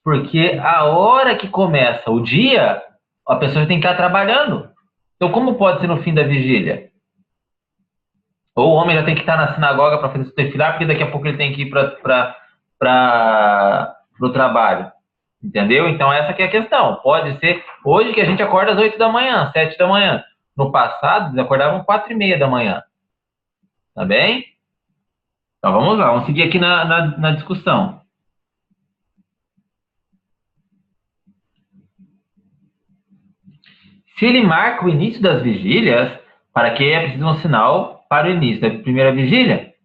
porque a hora que começa o dia, a pessoa já tem que estar trabalhando. Então, como pode ser no fim da vigília? Ou o homem já tem que estar na sinagoga para fazer seu tefilá, porque daqui a pouco ele tem que ir para o trabalho. Entendeu? Então, essa que é a questão. Pode ser hoje que a gente acorda às 8 da manhã, 7 da manhã. no passado, eles acordavam 4:30 da manhã. Tá bem? Então vamos lá, vamos seguir aqui na discussão. Se ele marca o início das vigílias, para que é preciso um sinal para o início da primeira vigília?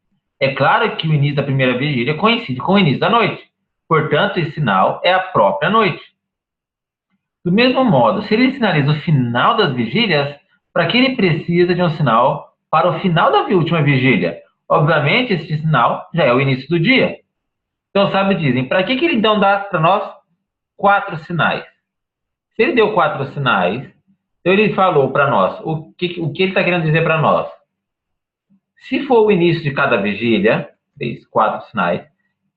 É claro que o início da primeira vigília coincide com o início da noite. Portanto, esse sinal é a própria noite. Do mesmo modo, se ele sinaliza o final das vigílias, para que ele precisa de um sinal para o final da última vigília? Obviamente, esse sinal já é o início do dia. Então, sabe, dizem, para que ele então dá para nós 4 sinais? Se ele deu 4 sinais, então ele falou para nós, o que ele está querendo dizer para nós? Se for o início de cada vigília, fez 4 sinais,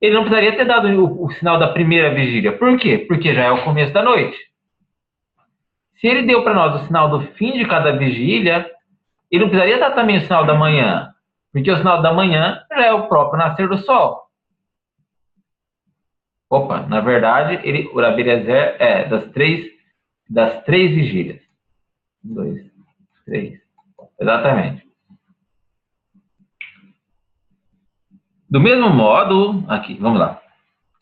ele não precisaria ter dado o sinal da primeira vigília. Por quê? Porque já é o começo da noite. Se ele deu para nós o sinal do fim de cada vigília, ele não precisaria dar também o sinal da manhã, porque o sinal da manhã já é o próprio nascer do sol. Opa, na verdade, o Rabi Eliezer é das três vigílias. 1, 2, 3. Exatamente. Do mesmo modo, aqui, vamos lá.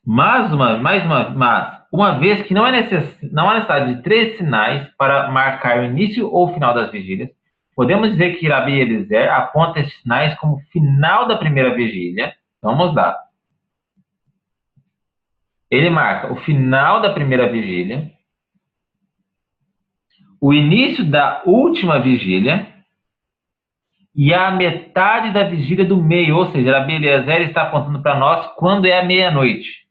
Mas uma vez que não há necessidade de 3 sinais para marcar o início ou final das vigílias, podemos dizer que Rabi Eliezer aponta esses sinais como final da primeira vigília. Vamos lá. Ele marca o final da primeira vigília, o início da última vigília e a metade da vigília do meio, ou seja, Rabi Eliezer está apontando para nós quando é a meia-noite.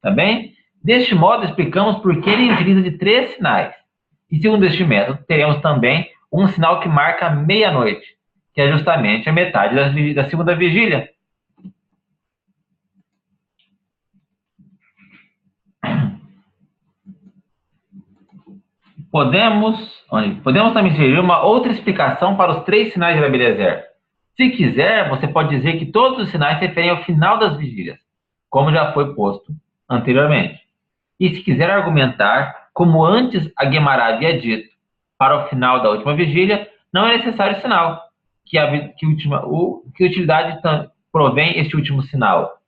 Tá bem? Deste modo, explicamos por que ele utiliza de 3 sinais. E segundo este método, teremos também um sinal que marca a meia-noite, que é justamente a metade da segunda vigília. Podemos também sugerir uma outra explicação para os 3 sinais de Rabi Eliezer. Se quiser, você pode dizer que todos os sinais se referem ao final das vigílias, como já foi posto anteriormente. E se quiser argumentar, como antes a Guemará havia dito, para o final da última vigília, não é necessário sinal. Que utilidade provém este último sinal?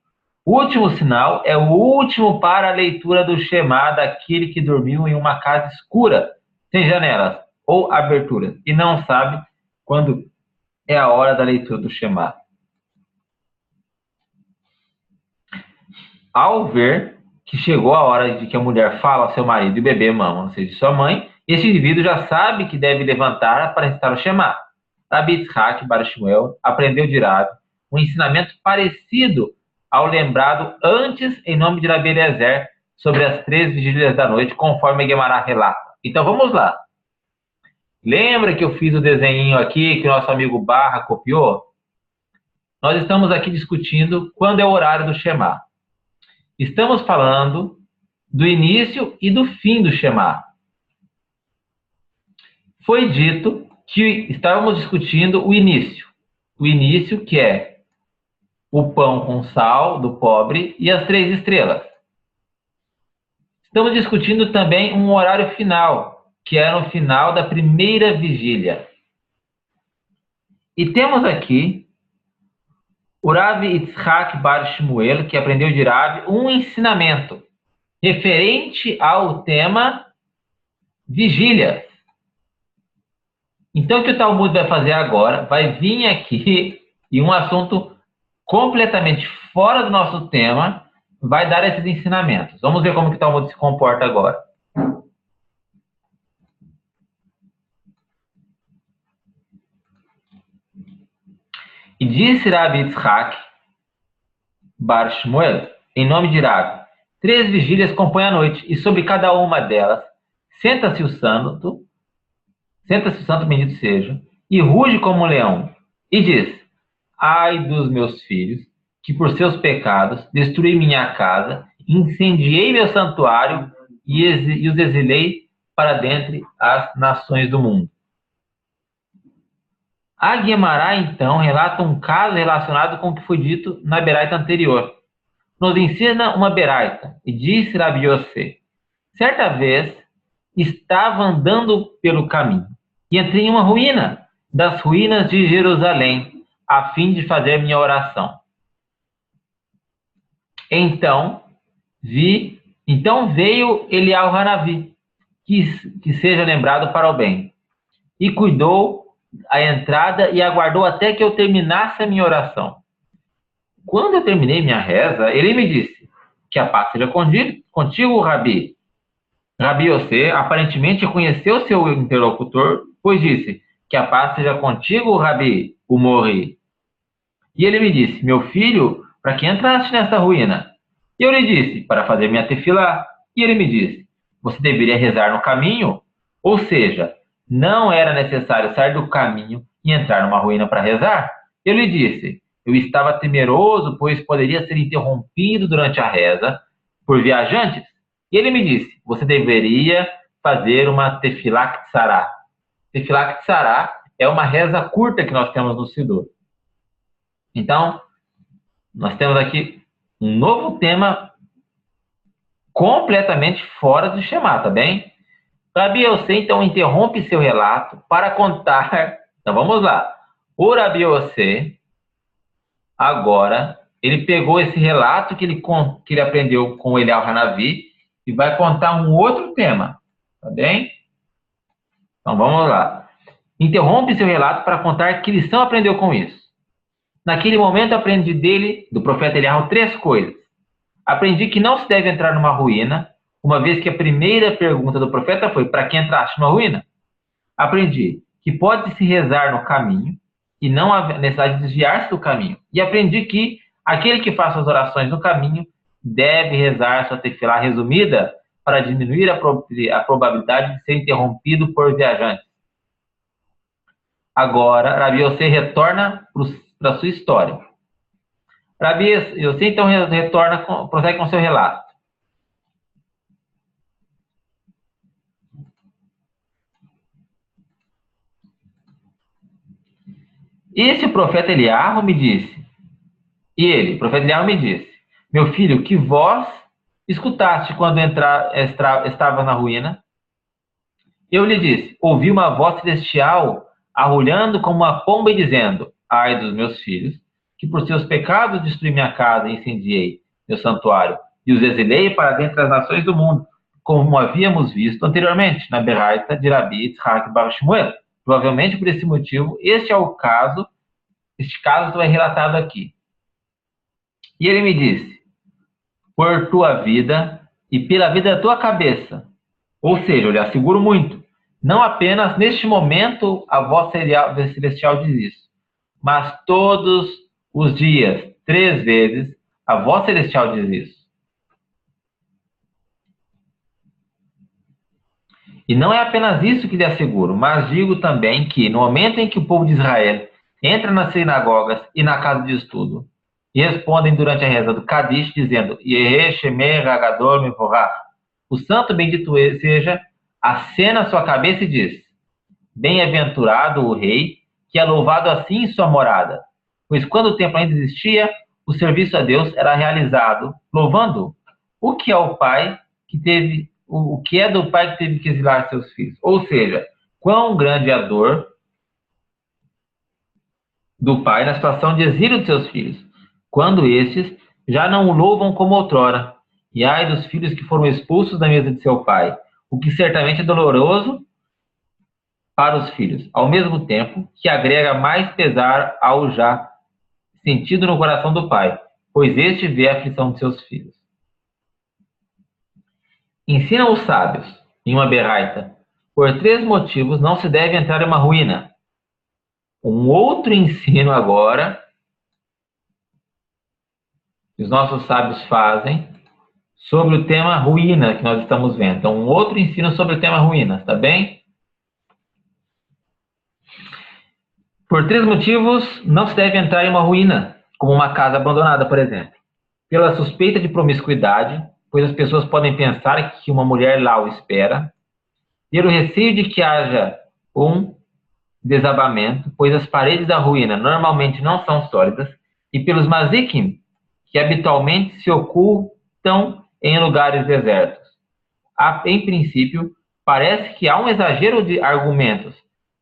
O último sinal é o último para a leitura do Shema daquele que dormiu em uma casa escura, sem janelas ou aberturas, e não sabe quando é a hora da leitura do Shema. Ao ver que chegou a hora de que a mulher fala ao seu marido e o bebê mama, ou seja, sua mãe, esse indivíduo já sabe que deve levantar para recitar o Shema. Rabi Yitzhak bar Shmuel aprendeu de Rabi um ensinamento parecido ao lembrado antes em nome de Rabi Eliezer sobre as 3 vigílias da noite, conforme a Guemará relata. Então vamos lá. Lembra que eu fiz o desenho aqui que o nosso amigo Barra copiou? Nós estamos aqui discutindo quando é o horário do Shema. Estamos falando do início e do fim do Shema. Foi dito que estávamos discutindo o início. O início que é o pão com sal do pobre e as 3 estrelas. Estamos discutindo também um horário final, que é no final da primeira vigília. E temos aqui o Rabi Yitzhak bar Shmuel, que aprendeu de Rabi um ensinamento referente ao tema vigílias. Então, o que o Talmud vai fazer agora? Vai vir aqui e um assunto completamente fora do nosso tema, vai dar esses ensinamentos. Vamos ver como que o Talmud se comporta agora. E disse Rabi Yitzhak bar Shmuel, em nome de Rabi, 3 vigílias compõem a noite, e sobre cada uma delas senta-se o santo, bendito seja, e ruge como um leão, e diz: ai dos meus filhos, que por seus pecados destruí minha casa, incendiei meu santuário e os exilei para dentre as nações do mundo. A Guemará, então, relata um caso relacionado com o que foi dito na Beraita anterior. Nos ensina uma Beraita, e disse Rabi Yosef: certa vez estava andando pelo caminho, e entrei em uma ruína, das ruínas de Jerusalém, a fim de fazer minha oração. Então veio Eliahu Hanavi, que seja lembrado para o bem, e cuidou a entrada e aguardou até que eu terminasse a minha oração. Quando eu terminei minha reza, ele me disse: que a paz seja contigo, Rabi. Rabi Yosef aparentemente conheceu seu interlocutor, pois disse: que a paz seja contigo, Rabi, o morri. E ele me disse: meu filho, para que entraste nessa ruína? E eu lhe disse: para fazer minha tefilá. E ele me disse: você deveria rezar no caminho? Ou seja, não era necessário sair do caminho e entrar numa ruína para rezar? Eu lhe disse: eu estava temeroso, pois poderia ser interrompido durante a reza por viajantes. E ele me disse: você deveria fazer uma tefilá ktsará. Tefilá ktsará é uma reza curta que nós temos no Sidur. Então, nós temos aqui um novo tema completamente fora do Shema, tá bem? Rabi Yosef, então, interrompe seu relato para contar... Então, vamos lá. O Rabi Yosef, agora, ele pegou esse relato que ele aprendeu com o Eliahu Hanavi e vai contar um outro tema, tá bem? Então, vamos lá. Interrompe seu relato para contar que lição aprendeu com isso. Naquele momento, aprendi do profeta Eliahu, 3 coisas. Aprendi que não se deve entrar numa ruína, uma vez que a primeira pergunta do profeta foi: para que entraste numa ruína? Aprendi que pode-se rezar no caminho e não há necessidade de desviar-se do caminho. E aprendi que aquele que faça as orações no caminho deve rezar sua tefilá resumida para diminuir a probabilidade de ser interrompido por viajantes. Agora, Rabi Yosef retorna para a sua história. Rabi Yosef, então, prossegue com seu relato. Esse profeta Eliahu me disse, o profeta Eliahu me disse: meu filho, que voz escutaste quando estava na ruína? Eu lhe disse: ouvi uma voz celestial arrulhando como uma pomba e dizendo: ai dos meus filhos, que por seus pecados destruí minha casa e incendiei meu santuário, e os exilei para dentre as nações do mundo, como havíamos visto anteriormente na Beraita de Rabi Yitzhak bar Shmuel. Provavelmente por esse motivo, este caso é relatado aqui. E ele me disse: por tua vida e pela vida da tua cabeça. Ou seja, eu lhe asseguro muito, não apenas neste momento a voz celestial diz isso, mas todos os dias, 3 vezes, a voz celestial diz isso. E não é apenas isso que lhe asseguro, mas digo também que no momento em que o povo de Israel entra nas sinagogas e na casa de estudo e respondem durante a reza do Kadish dizendo: Yehe Shemer Hagadol Mevorach, o santo bendito seja, acena sua cabeça e diz: bem-aventurado o rei, que é louvado assim em sua morada. Pois quando o templo ainda existia, o serviço a Deus era realizado louvando o que é o pai que teve... O que é do pai que teve que exilar seus filhos. Ou seja, quão grande é a dor do pai na situação de exílio de seus filhos, quando estes já não o louvam como outrora. E ai dos filhos que foram expulsos da mesa de seu pai, o que certamente é doloroso para os filhos, ao mesmo tempo que agrega mais pesar ao já sentido no coração do pai, pois este vê a aflição de seus filhos. Ensina os sábios, em uma beraita, por 3 motivos não se deve entrar em uma ruína. Um outro ensino agora, que os nossos sábios fazem, sobre o tema ruína que nós estamos vendo. Então, um outro ensino sobre o tema ruína, tá bem? Por 3 motivos não se deve entrar em uma ruína, como uma casa abandonada, por exemplo. Pela suspeita de promiscuidade, pois as pessoas podem pensar que uma mulher lá o espera, pelo receio de que haja um desabamento, pois as paredes da ruína normalmente não são sólidas, e pelos mazikim, que habitualmente se ocultam em lugares desertos. Em princípio, parece que há um exagero de argumentos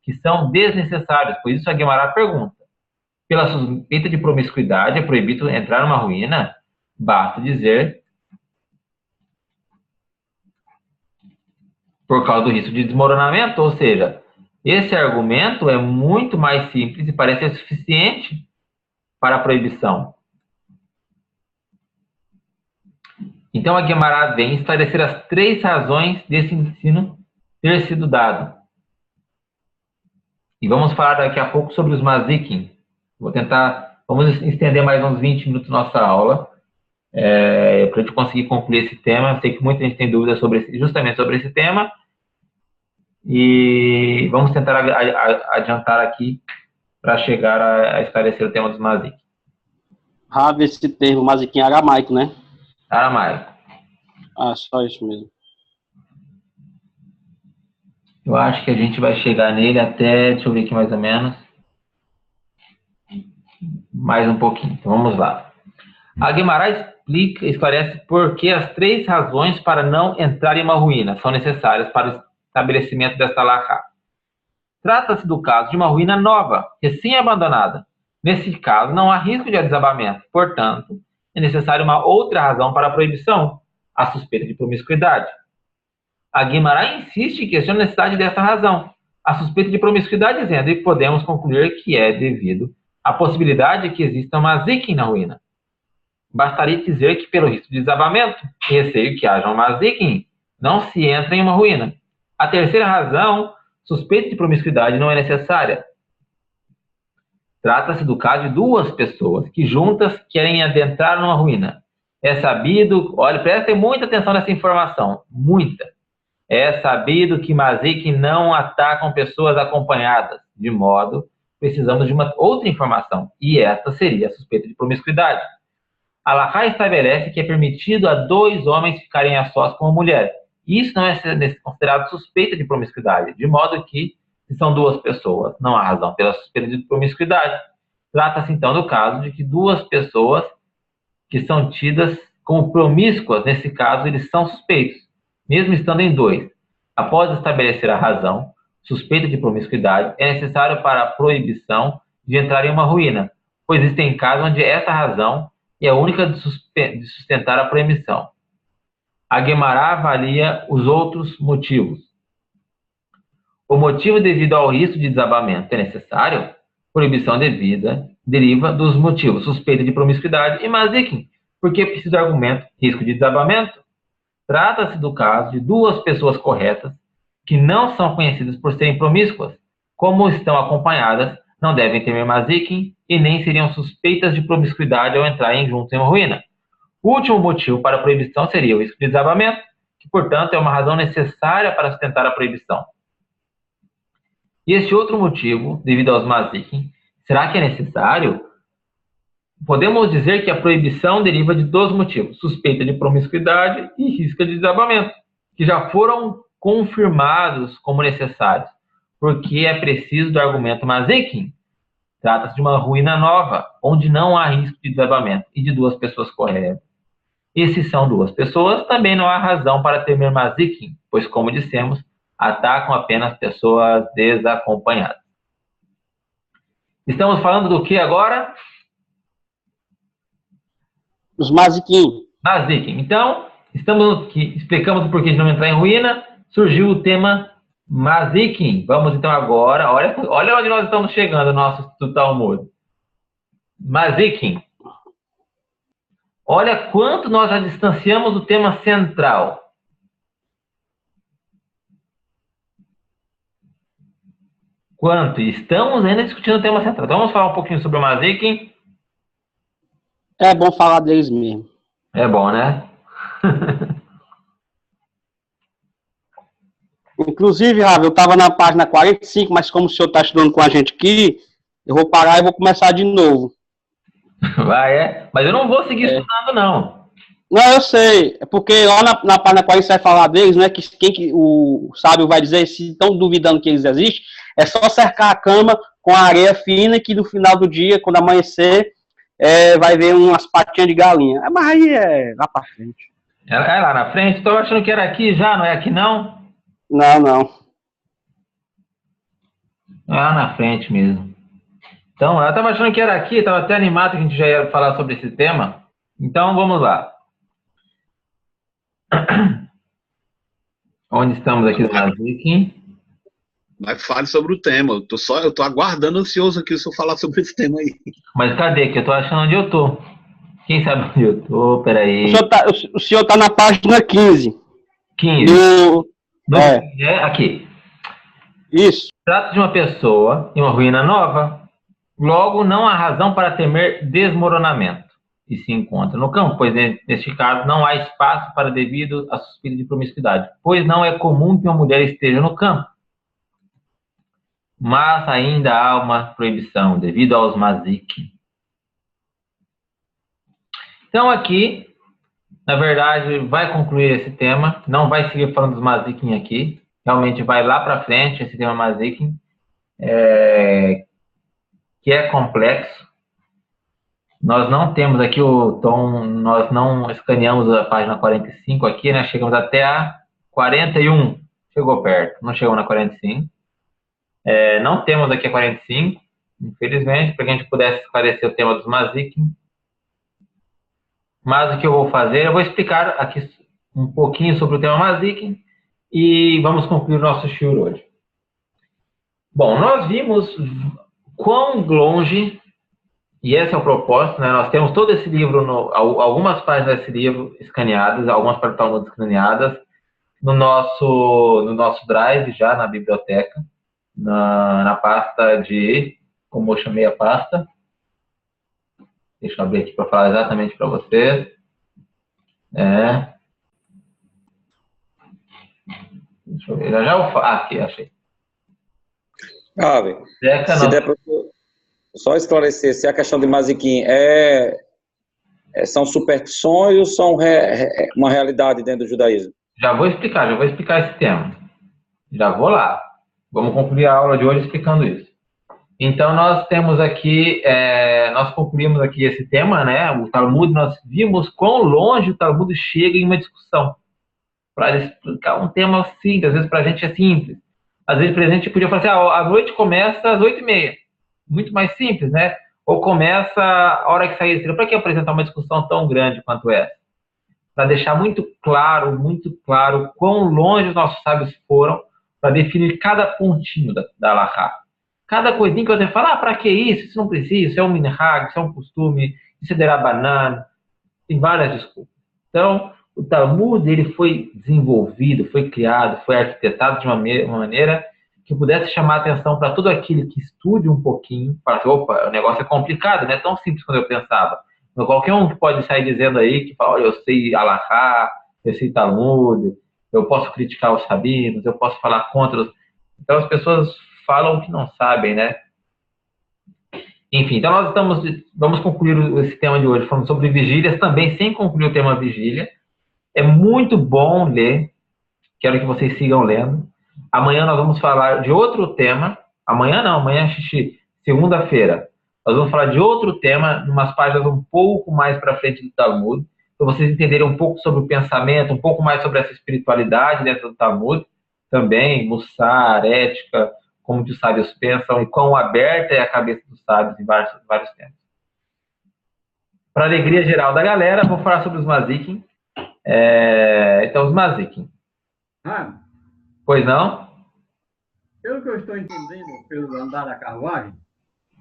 que são desnecessários. Por isso a Guimarães pergunta: pela suspeita de promiscuidade é proibido entrar numa ruína? Basta dizer por causa do risco de desmoronamento, ou seja, esse argumento é muito mais simples e parece ser suficiente para a proibição. Então a Guimarães vem esclarecer as 3 razões desse ensino ter sido dado. E vamos falar daqui a pouco sobre os Mazikin. Vamos estender mais uns 20 minutos nossa aula, para a gente conseguir concluir esse tema. Eu sei que muita gente tem dúvidas justamente sobre esse tema, e vamos tentar adiantar aqui para chegar a esclarecer o tema dos Mazikin. Rabi, esse termo Mazikin é aramaico, né? Aramaico. Ah, só isso mesmo. Eu acho que a gente vai chegar nele até, deixa eu ver aqui mais ou menos, mais um pouquinho. Então vamos lá. A Guimarães esclarece por que as 3 razões para não entrar em uma ruína são necessárias para o estabelecimento desta halakha. Trata-se do caso de uma ruína nova, recém-abandonada. Nesse caso, não há risco de desabamento. Portanto, é necessária uma outra razão para a proibição, a suspeita de promiscuidade. A Guimarães insiste e questiona a necessidade dessa razão, a suspeita de promiscuidade, dizendo que podemos concluir que é devido à possibilidade de que exista uma Mazikin na ruína. Bastaria dizer que, pelo risco de desabamento e receio que haja uma Mazikin, não se entra em uma ruína. A terceira razão, suspeita de promiscuidade, não é necessária. Trata-se do caso de 2 pessoas que juntas querem adentrar numa ruína. É sabido, olha, prestem muita atenção nessa informação, muita. É sabido que Mazikin não atacam pessoas acompanhadas, de modo precisamos de uma outra informação, e esta seria a suspeita de promiscuidade. A halakha estabelece que é permitido a 2 homens ficarem a sós com uma mulher. Isso não é considerado suspeita de promiscuidade, de modo que, se são 2 pessoas, não há razão pela suspeita de promiscuidade. Trata-se, então, do caso de que 2 pessoas que são tidas como promíscuas, nesse caso, eles são suspeitos, mesmo estando em 2. Após estabelecer a razão, suspeita de promiscuidade, é necessário para a proibição de entrar em uma ruína, pois existem casos onde essa razão é a única de sustentar a proibição. A Guimarães avalia os outros motivos. O motivo devido ao risco de desabamento é necessário? Proibição deriva dos motivos suspeita de promiscuidade e Mazikin, porque precisa do argumento risco de desabamento. Trata-se do caso de 2 pessoas corretas que não são conhecidas por serem promíscuas. Como estão acompanhadas, não devem temer Mazikin e nem seriam suspeitas de promiscuidade ao entrarem juntos em uma ruína. O último motivo para a proibição seria o risco de desabamento, que, portanto, é uma razão necessária para sustentar a proibição. E este outro motivo, devido aos Mazikin, será que é necessário? Podemos dizer que a proibição deriva de 2 motivos, suspeita de promiscuidade e risco de desabamento, que já foram confirmados como necessários, porque é preciso do argumento Mazikin. Trata-se de uma ruína nova, onde não há risco de desabamento, e de 2 pessoas corretas. E se são 2 pessoas, também não há razão para temer Mazikin, pois, como dissemos, atacam apenas pessoas desacompanhadas. Estamos falando do que agora? Os Mazikin. Mazikin. Então, explicamos o porquê de não entrar em ruína, surgiu o tema Mazikin. Vamos então agora, olha onde nós estamos chegando, nosso Talmud. Mazikin. Olha quanto nós já distanciamos do tema central. Quanto? Estamos ainda discutindo o tema central. Então vamos falar um pouquinho sobre o Mazikin. É bom falar deles mesmo. É bom, né? Inclusive, Ravi, eu estava na página 45, mas como o senhor está estudando com a gente aqui, eu vou parar e vou começar de novo. Vai, mas eu não vou seguir estudando, não. Não, eu sei. É porque lá na página 40 vai falar deles, né? Que o sábio vai dizer, se estão duvidando que eles existem, é só cercar a cama com areia fina que no final do dia, quando amanhecer, vai ver umas patinhas de galinha. Mas aí é lá pra frente. É lá na frente? Estou achando que era aqui já, não é aqui não? Não. É lá na frente mesmo. Então, eu estava achando que era aqui, estava até animado que a gente já ia falar sobre esse tema. Então, vamos lá. Onde estamos aqui no Mazik? Mas fale sobre o tema. Eu tô aguardando ansioso aqui o senhor falar sobre esse tema aí. Mas cadê? Que eu tô achando onde eu tô. Quem sabe onde eu tô? Peraí. O senhor tá na página 15. 15. Aqui. Isso. Trata de uma pessoa em uma ruína nova. Logo, não há razão para temer desmoronamento. E se encontra no campo, pois neste caso não há espaço para devido a suspiro de promiscuidade. Pois não é comum que uma mulher esteja no campo. Mas ainda há uma proibição devido aos mazik. Então aqui, na verdade, vai concluir esse tema. Não vai seguir falando dos mazikin aqui. Realmente vai lá para frente esse tema mazikin, que é complexo. Nós não temos aqui o tom, nós não escaneamos a página 45 aqui, né? Chegamos até a 41. Chegou perto, não chegou na 45. Não temos aqui a 45, infelizmente, para que a gente pudesse esclarecer o tema dos mazikin. Mas o que eu vou fazer, eu vou explicar aqui um pouquinho sobre o tema mazikin e vamos concluir o nosso shiur hoje. Bom, nós vimos quão longe, e esse é o propósito, né? Nós temos todo esse livro, algumas páginas desse livro escaneadas, algumas páginas do Talmud escaneadas, no nosso drive já, na biblioteca, na pasta de, como eu chamei a pasta, deixa eu abrir aqui para falar exatamente para vocês. Deixa eu ver, já eu falo. Aqui, achei. Se der para só esclarecer, se a questão de mazikin são superstições ou são uma realidade dentro do judaísmo? Já vou explicar esse tema. Já vou lá. Vamos concluir a aula de hoje explicando isso. Então, nós temos aqui, nós concluímos aqui esse tema, né? O Talmud, nós vimos quão longe o Talmud chega em uma discussão. Para explicar um tema simples, às vezes para a gente é simples. Às vezes, para a gente podia falar assim, a noite começa às 8h30. Muito mais simples, né? Ou começa a hora que sair a estrela. Para que apresentar uma discussão tão grande quanto essa? Para deixar muito claro quão longe os nossos sábios foram para definir cada pontinho da Halakha. Cada coisinha que você fala, para que isso? Isso não precisa, isso é um minhag, isso é um costume, isso é derabanan. Tem várias desculpas. Então, o Talmud, ele foi desenvolvido, foi criado, foi arquitetado de uma maneira que pudesse chamar a atenção para todo aquele que estude um pouquinho, para assim, opa, o negócio é complicado, não é tão simples quanto eu pensava. Então, qualquer um que pode sair dizendo aí que fala, olha, eu sei Halakha, eu sei Talmud, eu posso criticar os rabinos, eu posso falar contra os... Então, as pessoas falam que não sabem, né? Enfim, então nós vamos concluir esse tema de hoje falando sobre vigílias, também sem concluir o tema vigília. É muito bom ler, quero que vocês sigam lendo. Amanhã nós vamos falar de outro tema. Amanhã não, amanhã é segunda-feira. Nós vamos falar de outro tema, umas páginas um pouco mais para frente do Talmud, para vocês entenderem um pouco sobre o pensamento, um pouco mais sobre essa espiritualidade dentro do Talmud, também, Mussar, ética, como que os sábios pensam e quão aberta é a cabeça dos sábios em vários temas. Para a alegria geral da galera, vou falar sobre os mazikin. Então, os mazikin. Pois não? Pelo que eu estou entendendo, pelo andar da carruagem,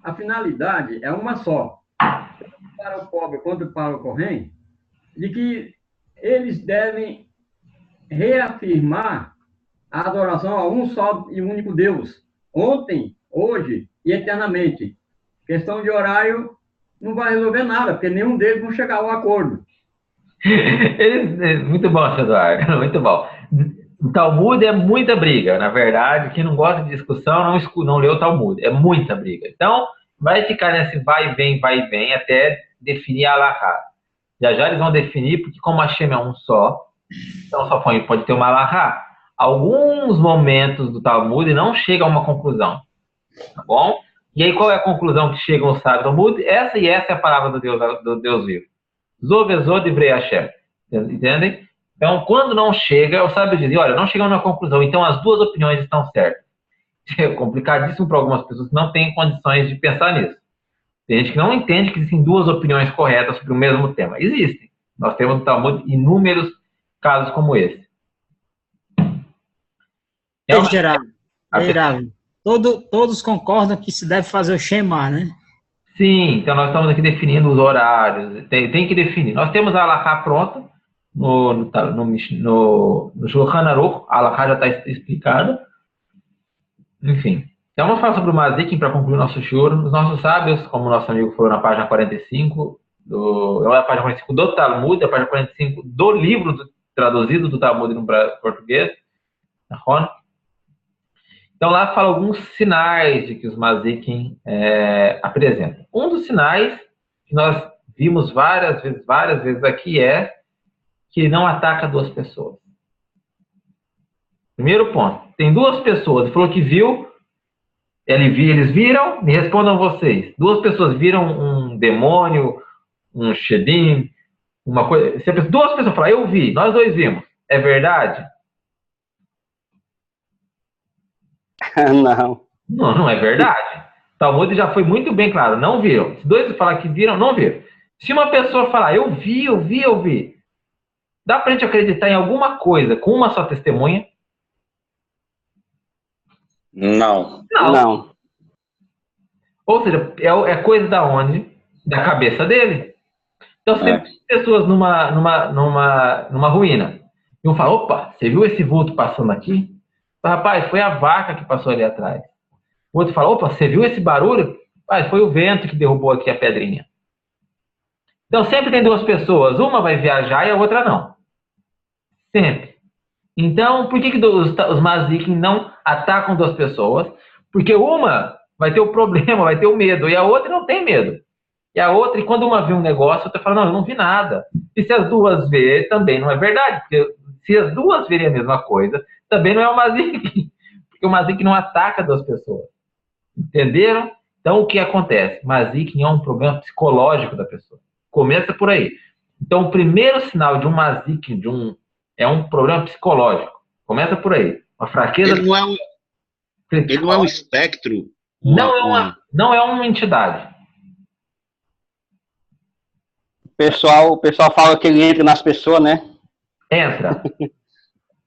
a finalidade é uma só. Tanto para o pobre quanto para o Kohen, de que eles devem reafirmar a adoração a um só e único Deus. Ontem, hoje e eternamente. Questão de horário não vai resolver nada, porque nenhum deles vai chegar ao acordo. Muito bom, Eduardo, muito bom. O Talmud é muita briga, na verdade. Quem não gosta de discussão não leu o Talmud, é muita briga. Então, vai ficar nesse vai e vem, até definir a Halakha. Já eles vão definir, porque como a Hashem é um só, então só pode ter uma Halakha. Alguns momentos do Talmud não chegam a uma conclusão, tá bom? E aí qual é a conclusão que chegam os sábios do Talmud? Essa é a palavra do Deus vivo. Zovezod Ivrei Hashem. Entendem? Então, quando não chega, o sábio diz, olha, não chegamos na conclusão, então as duas opiniões estão certas. é complicadíssimo para algumas pessoas que não têm condições de pensar nisso. Tem gente que não entende que existem duas opiniões corretas sobre o mesmo tema. Existem. Nós temos no Talmud inúmeros casos como esse. Geraldo, todos concordam que se deve fazer o Shema, né? Sim, então nós estamos aqui definindo os horários. Tem que definir. Nós temos a Halakha pronta no Shulchan Aruch. A Halakha já está explicada. Enfim. Então vamos falar sobre o Mazikin para concluir o nosso shiur. Os nossos sábios, como o nosso amigo falou na página 45, é a página 45 do Talmud, a página 45 do livro traduzido do Talmud no português. Então lá fala alguns sinais de que os Mazikin apresentam. Um dos sinais que nós vimos várias vezes aqui é que ele não ataca duas pessoas. Primeiro ponto. Tem duas pessoas. Ele falou que viu. Eles viram. Me respondam vocês. Duas pessoas viram um demônio, um shedim, uma coisa. Duas pessoas falam, eu vi. Nós dois vimos. É verdade? Não é verdade. O Talmud já foi muito bem claro. Não viram. Se dois falar que viram, não viram. Se uma pessoa falar, eu vi. Dá pra gente acreditar em alguma coisa com uma só testemunha? Não. Ou seja, é coisa da onde? Da cabeça dele. Então, você tem pessoas numa ruína. E um fala, opa, você viu esse vulto passando aqui? Rapaz, foi a vaca que passou ali atrás. O outro fala, opa, você viu esse barulho? Rapaz, foi o vento que derrubou aqui a pedrinha. Então, sempre tem duas pessoas. Uma vai viajar e a outra não. Sempre. Então, por que os Mazikin não atacam duas pessoas? Porque uma vai ter o problema, vai ter o medo, e a outra não tem medo. E a outra, e quando uma vê um negócio, a outra fala, não, eu não vi nada. E se as duas verem, também não é verdade. Porque se as duas verem a mesma coisa, também não é o Mazikin. Porque o Mazikin não ataca duas pessoas. Entenderam? Então, o que acontece? Mazikin é um problema psicológico da pessoa. Começa por aí. Então, o primeiro sinal de um Mazikin, é um problema psicológico. Começa por aí. Uma fraqueza. Ele não é um espectro. Não é uma entidade. O pessoal fala que ele entra nas pessoas, né? Entra.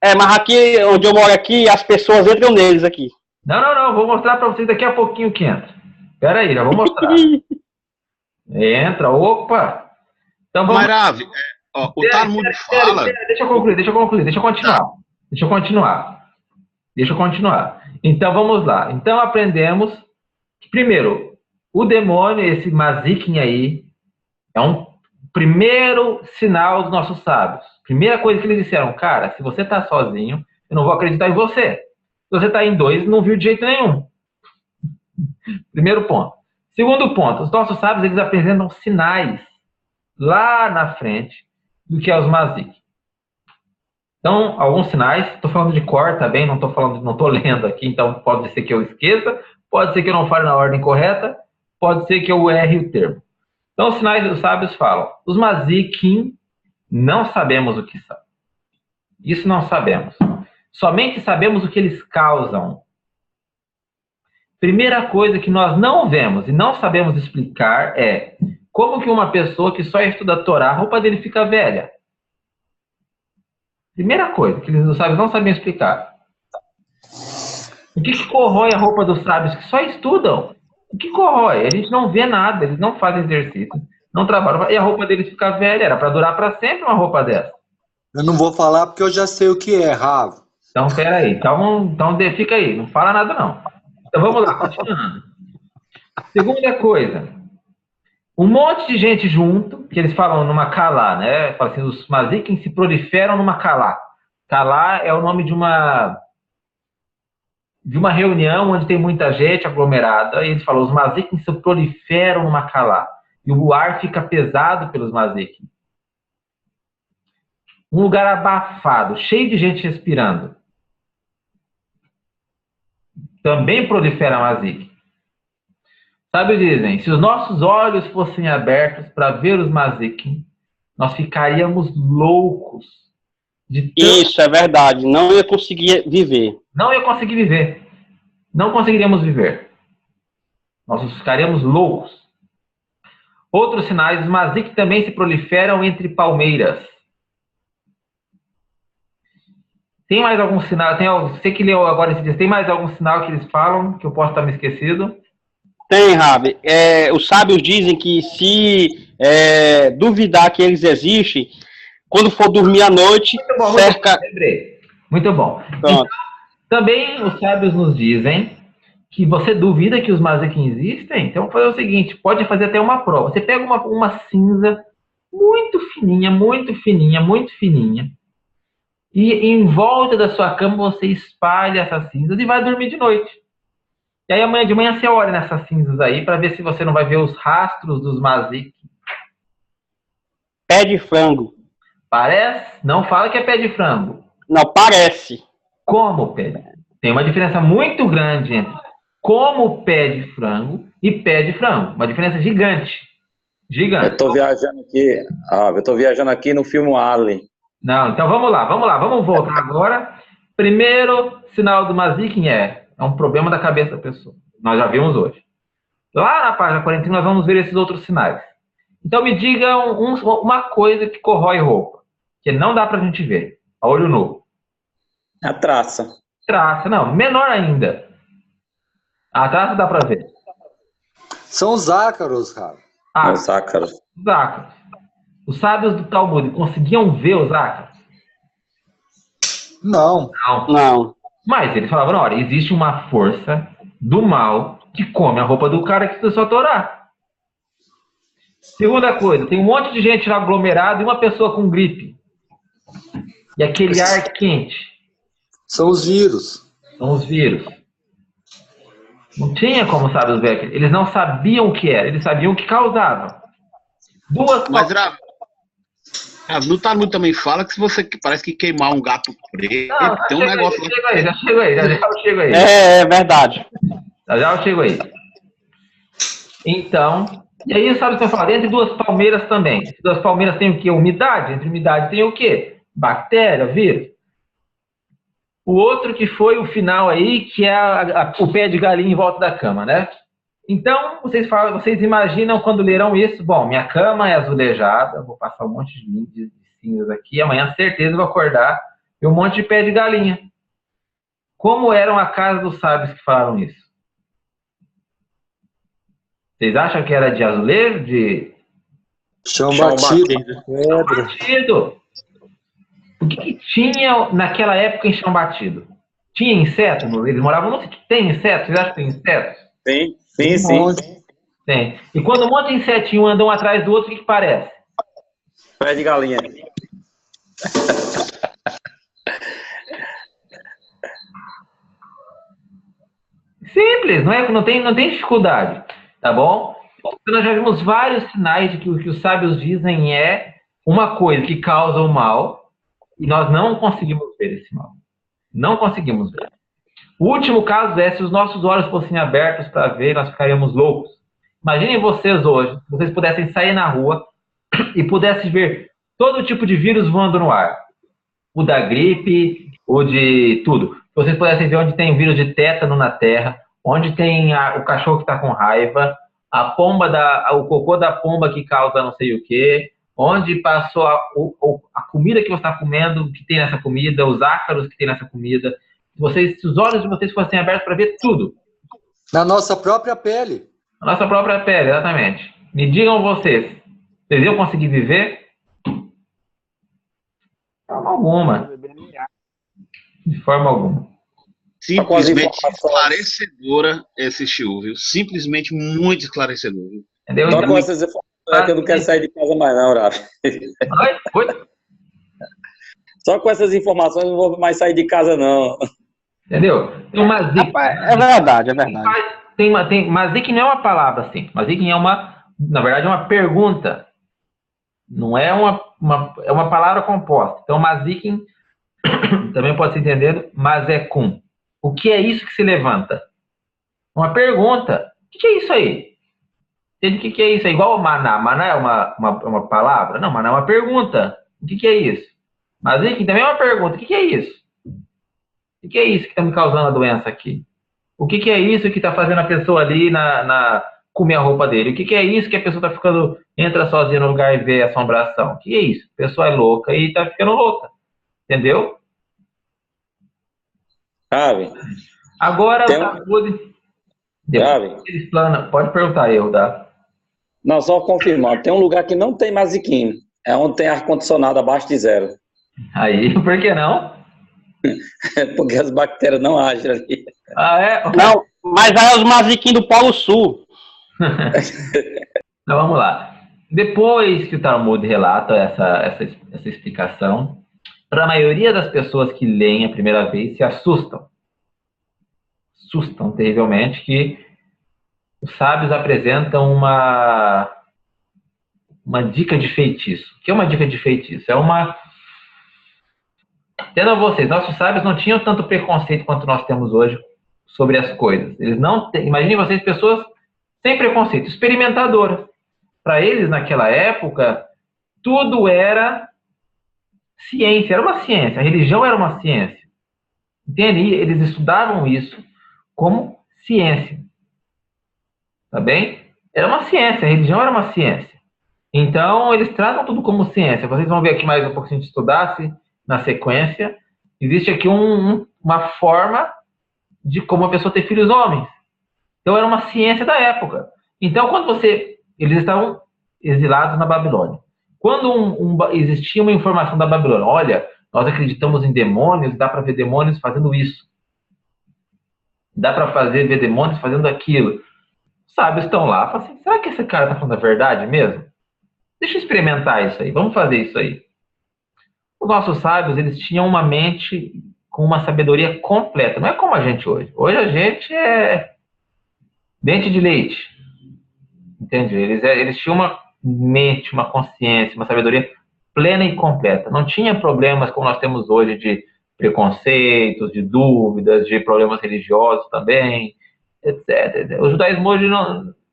Mas aqui, onde eu moro aqui, as pessoas entram neles aqui. Não. Vou mostrar para vocês daqui a pouquinho que entra. Espera aí, já vou mostrar. Entra, opa. Então vamos... Maravilha. O Talmud fala... Deixa eu continuar. Então, vamos lá. Então, aprendemos que, primeiro, o demônio, esse Mazikin aí, é um primeiro sinal dos nossos sábios. Primeira coisa que eles disseram, cara, se você está sozinho, eu não vou acreditar em você. Se você está em dois, não viu de jeito nenhum. Primeiro ponto. Segundo ponto, os nossos sábios, eles apresentam sinais lá na frente do que é os Mazikin. Então, alguns sinais, estou falando de cor, tá bem? Não estou lendo aqui, então pode ser que eu esqueça, pode ser que eu não fale na ordem correta, pode ser que eu erre o termo. Então, os sinais dos sábios falam, os Mazikin não sabemos o que são. Isso não sabemos. Somente sabemos o que eles causam. Primeira coisa que nós não vemos e não sabemos explicar é como que uma pessoa que só estuda a Torá, a roupa dele fica velha. Primeira coisa que os sábios não sabem explicar. O que corrói a roupa dos sábios que só estudam? O que corrói? A gente não vê nada, eles não fazem exercício, não trabalham. E a roupa deles fica velha, era para durar para sempre uma roupa dessa. Eu não vou falar porque eu já sei o que é, Ravo. Então, peraí. Então fica aí, não fala nada não. Então vamos lá, continuando. Segunda coisa. Um monte de gente junto, que eles falam numa calá, né? Falam assim, os Mazikin se proliferam numa calá. Calá é o nome de uma reunião onde tem muita gente aglomerada, e eles falam, os Mazikin se proliferam numa calá. E o ar fica pesado pelos Mazikin. Um lugar abafado, cheio de gente respirando. Também prolifera Mazikin. Sabe, dizem, se os nossos olhos fossem abertos para ver os Mazikin, nós ficaríamos loucos. Isso é verdade, não ia conseguir viver. Não ia conseguir viver. não conseguiríamos viver. Nós ficaríamos loucos. Outros sinais, os mazik também se proliferam entre palmeiras. Tem mais algum sinal? Você que leu agora esse dia, tem mais algum sinal que eles falam que eu posso estar me esquecido? Tem, Rabi. Os sábios dizem que se duvidar que eles existem, quando for dormir à noite, cerca... Muito bom. Então, também os sábios nos dizem que você duvida que os mazikim existem, então vamos fazer o seguinte, pode fazer até uma prova. Você pega uma cinza muito fininha, muito fininha, muito fininha, e em volta da sua cama você espalha essas cinzas e vai dormir de noite. E aí amanhã de manhã você olha nessas cinzas aí para ver se você não vai ver os rastros dos mazik. Pé de frango. Parece? Não fala que é pé de frango. Não, parece. Como pé? Tem uma diferença muito grande entre como pé de frango e pé de frango. Uma diferença gigante. Gigante. Eu tô viajando aqui no filme Alien. Não, então vamos lá. Vamos voltar agora. Primeiro sinal do mazikim é um problema da cabeça da pessoa. Nós já vimos hoje. Lá na página 41 nós vamos ver esses outros sinais. Então me diga uma coisa que corrói roupa, que não dá pra gente ver, a olho nu. A traça. Traça, não, menor ainda. A traça dá pra ver. São os ácaros, cara. Os ácaros. Os ácaros. Os sábios do Talmud conseguiam ver os ácaros? Não. Não. Mas eles falavam, olha, existe uma força do mal que come a roupa do cara que estudou sua Torá. Segunda coisa, tem um monte de gente lá aglomerado e uma pessoa com gripe. E aquele ar quente. São os vírus. São os vírus. Não tinha como saber os ver. Eles não sabiam o que era, eles sabiam o que causava. Mas no Talmud também fala que se você parece que queimar um gato preto, tem um negócio lá. Já chego aí. É verdade. Já eu chego aí. Então, e aí sabe o que eu falo? Entre duas palmeiras também. Entre duas palmeiras tem o quê? Umidade. Entre umidade tem o quê? Bactéria, vírus. O outro que foi o final aí, que é o pé de galinha em volta da cama, né? Então, vocês imaginam quando lerão isso? Bom, minha cama é azulejada, vou passar um monte de cinzas aqui, amanhã certeza eu vou acordar e um monte de pé de galinha. Como eram a casa dos sábios que falaram isso? Vocês acham que era de azulejo? De chão batido. Chão batido. O que tinha naquela época em chão batido? Tinha inseto? Eles moravam no sítio. Tem inseto? Vocês acham que tem inseto? Sim. Tem. E quando um monte de insetinho andam um atrás do outro, o que parece? Pé de galinha. Simples, não tem dificuldade, tá bom? Então, nós já vimos vários sinais de que o que os sábios dizem é uma coisa que causa o mal e nós não conseguimos ver esse mal. Não conseguimos ver. O último caso é se os nossos olhos fossem abertos para ver, nós ficaríamos loucos. Imaginem vocês hoje, se vocês pudessem sair na rua e pudessem ver todo tipo de vírus voando no ar. O da gripe, o de tudo. Vocês pudessem ver onde tem o vírus de tétano na terra, onde tem o cachorro que está com raiva, o cocô da pomba que causa não sei o quê, onde passou a comida que você está comendo, que tem nessa comida, os ácaros que tem nessa comida. Se os olhos de vocês fossem abertos para ver tudo. Na nossa própria pele. Na nossa própria pele, exatamente. Me digam vocês iam conseguir viver? De forma alguma. De forma alguma. Simplesmente esclarecedora esse show, viu? Simplesmente muito esclarecedor, viu? Entendeu? Só com essas informações que eu não quero sair de casa mais não, Rafa. Só com essas informações eu não vou mais sair de casa não. Entendeu? Tem uma zica. É verdade. Mazik não é uma palavra assim. Mazik na verdade, é uma pergunta. Não é é uma palavra composta. Então, Mazik também pode ser entendido, mas é com. O que é isso que se levanta? Uma pergunta. O que é isso aí? Entende o que é isso? É igual ao maná. Maná é uma palavra? Não, maná é uma pergunta. O que é isso? Mazik também é uma pergunta. O que é isso? O que é isso que está me causando a doença aqui? O que é isso que está fazendo a pessoa ali comer a roupa dele? O que é isso que a pessoa está entra sozinha no lugar e vê assombração? O que é isso? A pessoa é louca e está ficando louca. Entendeu? Sabe? Agora, Sabe? Pode perguntar aí, Dá. Não, só confirmando. Tem um lugar que não tem maziquim. É onde tem ar-condicionado abaixo de 0. Aí, por que não? Porque as bactérias não agem ali. Ah, é? Não, mas aí é os maziquinhos do Polo Sul. Então, vamos lá. Depois que o Talmud relata essa explicação, para a maioria das pessoas que leem a primeira vez, se assustam. Assustam terrivelmente que os sábios apresentam uma dica de feitiço. O que é uma dica de feitiço? Entendam vocês, nossos sábios não tinham tanto preconceito quanto nós temos hoje sobre as coisas. Eles não têm, imaginem vocês, pessoas sem preconceito, experimentadoras. Para eles, naquela época, tudo era ciência, era uma ciência, a religião era uma ciência. Entende? E eles estudavam isso como ciência. Tá bem? Era uma ciência, a religião era uma ciência. Então, eles tratam tudo como ciência. Vocês vão ver aqui mais um pouco se a gente estudasse na sequência. Existe aqui uma forma de como a pessoa ter filhos homens. Então, era uma ciência da época. Então, eles estavam exilados na Babilônia. Quando existia uma informação da Babilônia, olha, nós acreditamos em demônios, dá para ver demônios fazendo isso. Dá para ver demônios fazendo aquilo. Os sábios estão lá, falam assim, será que esse cara está falando a verdade mesmo? Deixa eu experimentar isso aí, vamos fazer isso aí. Os nossos sábios, eles tinham uma mente com uma sabedoria completa, não é como a gente hoje. Hoje a gente é dente de leite, entende? Eles tinham uma mente, uma consciência, uma sabedoria plena e completa. Não tinha problemas como nós temos hoje de preconceitos, de dúvidas, de problemas religiosos também, etc. O judaísmo hoje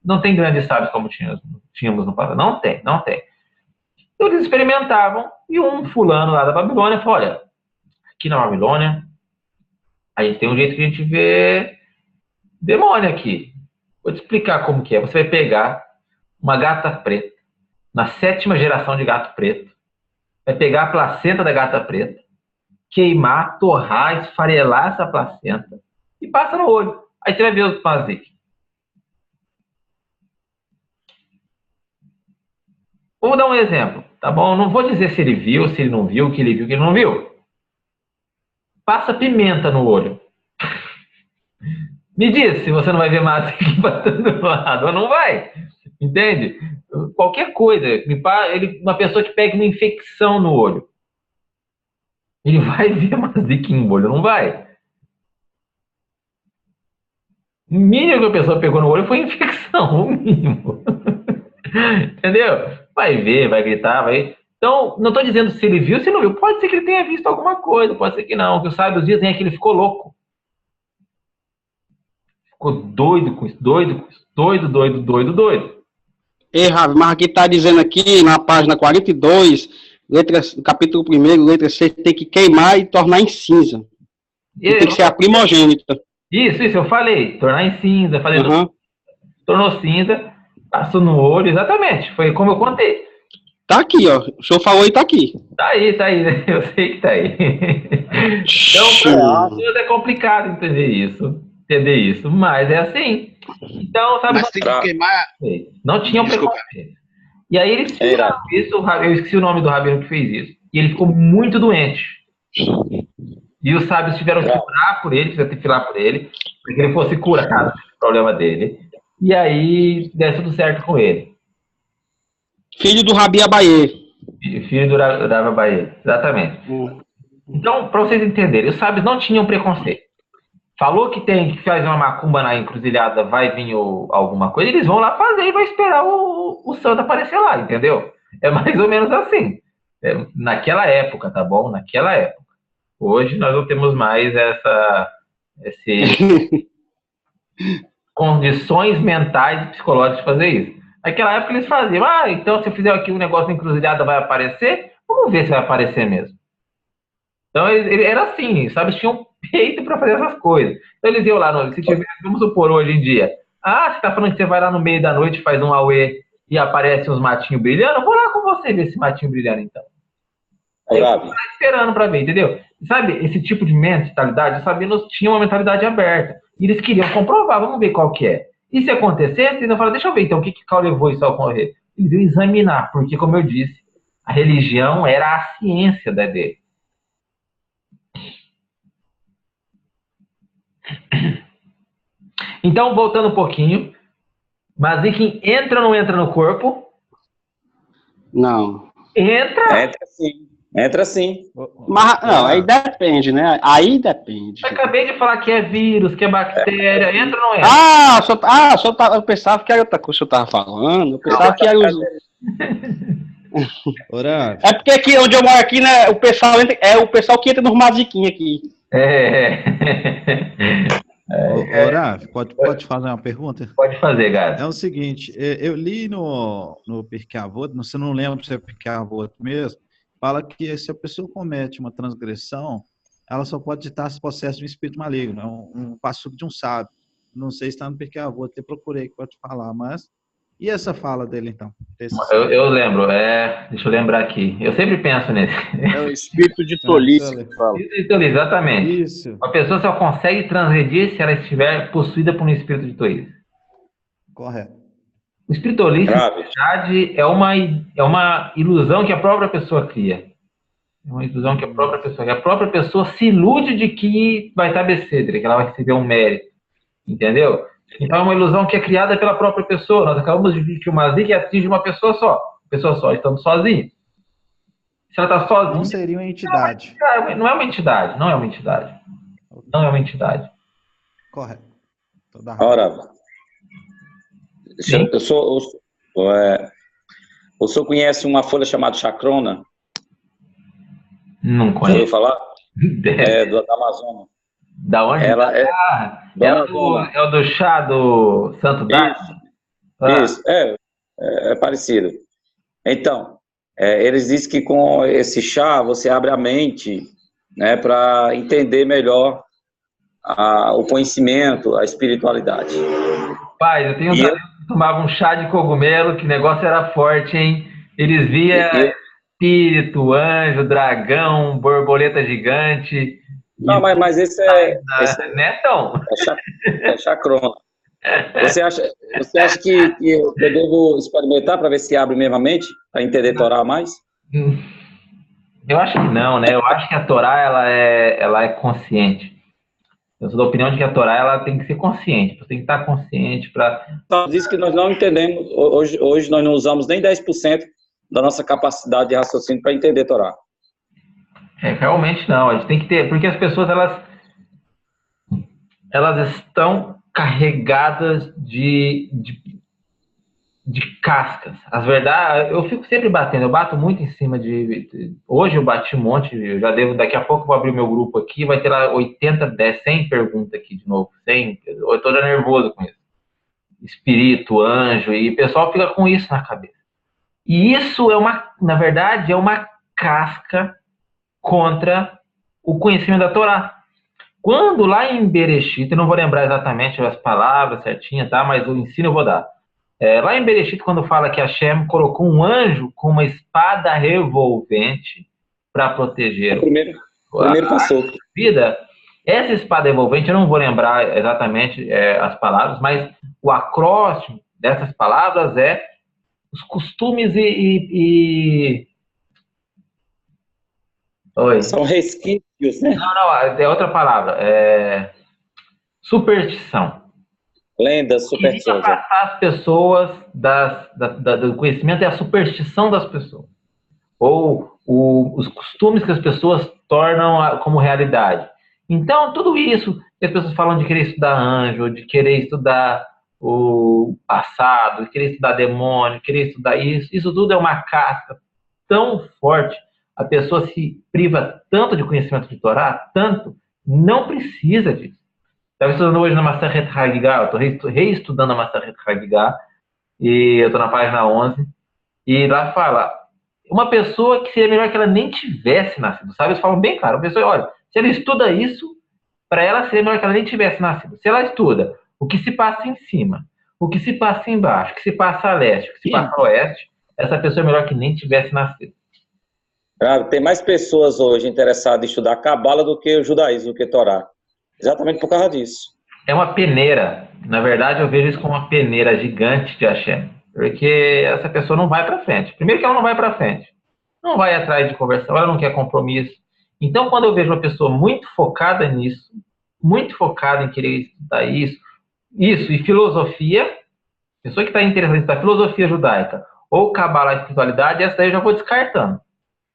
não tem grandes sábios como tínhamos no passado. Não tem. Então eles experimentavam e um fulano lá da Babilônia falou, olha, aqui na Babilônia a gente tem um jeito que a gente vê demônio aqui. Vou te explicar como que é. Você vai pegar uma gata preta, na 7ª geração de gato preto, vai pegar a placenta da gata preta, queimar, torrar, esfarelar essa placenta e passa no olho. Aí você vai ver os maziques. Vou dar um exemplo, tá bom? Não vou dizer se ele viu, se ele não viu, o que ele viu, o que ele não viu. Passa pimenta no olho. Me diz se você não vai ver mazique para todo lado, ou não vai. Entende? Qualquer coisa. Uma pessoa que pega uma infecção no olho, ele vai ver mazique no olho, não vai? O mínimo que a pessoa pegou no olho foi infecção, o mínimo. Entendeu? Vai ver, vai gritar, vai... Então, não estou dizendo se ele viu, se não viu. Pode ser que ele tenha visto alguma coisa, pode ser que não. O que os sábios dizem é que ele ficou louco. Ficou doido com isso, doido. Rabi, mas aqui está dizendo aqui, na página 42, capítulo 1, letra 6, tem que queimar e tornar em cinza. Tem que ser a primogênita. Isso, eu falei. Tornar em cinza. Falei, tornou cinza, passou no olho, exatamente. Foi como eu contei. Tá aqui, ó. O senhor falou e tá aqui. Tá aí. Eu sei que tá aí. Então, é complicado entender isso. Mas é assim. Então, sabe... Mas tem que queimar... Não tinha preconceito. E aí eles fizeram isso, eu esqueci o nome do rabino que fez isso. E ele ficou muito doente. E os sábios tiveram que orar por ele, tiveram que filar por ele, para que ele fosse curado do problema dele. E aí, deu tudo certo com ele. Filho do Rabi Abaye. Filho do Rabi Abaye, exatamente. Então, para vocês entenderem, os sábios não tinham preconceito. Falou que tem que fazer uma macumba na encruzilhada, vai vir alguma coisa, eles vão lá fazer e vai esperar o santo aparecer lá, entendeu? É mais ou menos assim. Naquela época, tá bom? Naquela época. Hoje nós não temos mais condições mentais e psicológicas de fazer isso. Naquela época eles faziam, então se eu fizer aqui um negócio na encruzilhada vai aparecer? Vamos ver se vai aparecer mesmo. Então era assim, sabe? Tinham peito para fazer essas coisas. Então eles iam lá, se tiver, vamos supor hoje em dia, você tá falando que você vai lá no meio da noite, faz um auê e aparecem uns matinhos brilhando, eu vou lá com você ver esse matinho brilhando então. Aí eu tô esperando para ver, entendeu? Sabe, esse tipo de mentalidade, os sabinos tinham uma mentalidade aberta. E eles queriam comprovar, vamos ver qual que é. E se acontecesse, eles iam falar, deixa eu ver então, o que Cal levou isso a ocorrer? Eles iam examinar, porque, como eu disse, a religião era a ciência dele. Então, voltando um pouquinho, Mazikin entra ou não entra no corpo? Não. Entra? Entra sim. Mas, não, aí depende, né? Aí depende. Eu acabei de falar que é vírus, que é bactéria. Entra ou não entra? Eu pensava que era outra coisa que eu tava falando. Eu pensava que era os... É porque aqui onde eu moro aqui, né, o pessoal que entra nos Maziquinhos aqui. Horácio, pode fazer uma pergunta? Pode fazer, Gato. É o seguinte, eu li no Pirkei Avot, você não lembra se é Pirkei Avot mesmo, fala que se a pessoa comete uma transgressão, ela só pode estar se possessa de um espírito maligno, um passo de um sábio. Não sei se está no Pirkei Avot, eu procurei que pode falar, mas... E essa fala dele, então? Eu lembro, deixa eu lembrar aqui. Eu sempre penso nesse. É o espírito de tolice que fala. Espírito de tolice, exatamente. Isso. A pessoa só consegue transgredir se ela estiver possuída por um espírito de tolice. Correto. O espírito de tolice, na verdade, é uma ilusão que a própria pessoa cria. É uma ilusão que a própria pessoa se ilude de que vai estar becedra, que ela vai receber um mérito. Entendeu? Então é uma ilusão que é criada pela própria pessoa. Nós acabamos de ver que o Mazik atinge uma pessoa só, estando sozinha. Se ela está sozinha... Não seria uma entidade. Não é uma entidade. Não é uma entidade. Correto. Ora, o senhor conhece uma folha chamada chacrona? Não conheço. Ouviu falar? É da Amazônia. Da onde? Ela é o do chá do Santo Daime? Isso, é parecido. Então, eles dizem que com esse chá você abre a mente, né, para entender melhor o conhecimento, a espiritualidade. Pai, eu tenho tomava um chá de cogumelo, que negócio era forte, hein? Eles via espírito, anjo, dragão, borboleta gigante... Não, mas esse Netão. É chacrona. Você acha que eu devo experimentar para ver se abre mesmo a mente? Para entender Torá mais? Eu acho que não, né? Eu acho que a Torá ela é consciente. Eu sou da opinião de que a Torá ela tem que ser consciente. Você tem que estar consciente para... Diz que nós não entendemos, hoje nós não usamos nem 10% da nossa capacidade de raciocínio para entender Torá. Realmente não, a gente tem que ter, porque as pessoas elas estão carregadas de cascas. As verdades, eu fico sempre batendo, eu bato muito em cima hoje eu bati um monte, eu já devo, daqui a pouco eu vou abrir o meu grupo aqui, vai ter lá 100 perguntas aqui de novo, 100, eu tô já nervoso com isso. Espírito, anjo, e o pessoal fica com isso na cabeça. E isso na verdade, é uma casca contra o conhecimento da Torá. Quando lá em Bereshit, eu não vou lembrar exatamente as palavras certinhas, tá? Mas o ensino eu vou dar. Lá em Bereshit, quando fala que Hashem colocou um anjo com uma espada revolvente para proteger primeiro passou. Vida, essa espada revolvente, eu não vou lembrar exatamente as palavras, mas o acróstimo dessas palavras é os costumes Oi. São resquícios, né? Não, é outra palavra. Superstição. Lendas, superstições. Para afastar as pessoas do conhecimento é a superstição das pessoas. Ou os costumes que as pessoas tornam como realidade. Então, tudo isso que as pessoas falam de querer estudar anjo, de querer estudar o passado, de querer estudar demônio, de querer estudar isso tudo é uma casca tão forte. A pessoa se priva tanto de conhecimento de Torá, não precisa disso. Estava estudando hoje na Masechet Hagigah, eu estou reestudando a Masechet Hagigah, e eu estou na página 11, e lá fala, uma pessoa que seria melhor que ela nem tivesse nascido, sabe? Eles falam bem claro, a pessoa, olha, se ela estuda isso, para ela seria melhor que ela nem tivesse nascido. Se ela estuda o que se passa em cima, o que se passa embaixo, o que se passa a leste, o que se passa a oeste, essa pessoa é melhor que nem tivesse nascido. Tem mais pessoas hoje interessadas em estudar Cabala do que o judaísmo, do que Torá. Exatamente por causa disso. É uma peneira. Na verdade, eu vejo isso como uma peneira gigante de Hashem. Porque essa pessoa não vai para frente. Primeiro que ela não vai para frente. Não vai atrás de conversão, ela não quer compromisso. Então, quando eu vejo uma pessoa muito focada nisso, muito focada em querer estudar isso e filosofia, pessoa que está interessada em estudar filosofia judaica ou Kabbalah e espiritualidade, essa aí eu já vou descartando.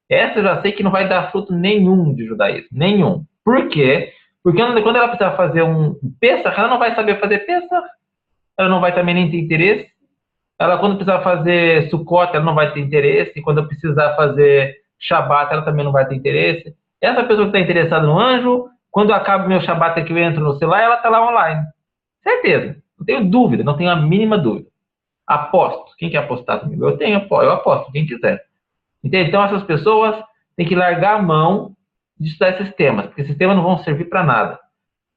Essa eu já sei que não vai dar fruto nenhum de judaísmo. Nenhum. Por quê? Porque quando ela precisar fazer um Pesach, ela não vai saber fazer Pesach. Ela não vai também nem ter interesse. Ela, quando precisar fazer Sukkot, ela não vai ter interesse. E quando precisar fazer Shabbat, ela também não vai ter interesse. Essa pessoa que está interessada no anjo, quando acaba o meu Shabbat aqui, eu entro no celular, ela está lá online. Certeza. Não tenho dúvida, não tenho a mínima dúvida. Aposto. Quem quer apostar comigo? Eu aposto, quem quiser. Entende? Então, essas pessoas têm que largar a mão de estudar esses temas, porque esses temas não vão servir para nada.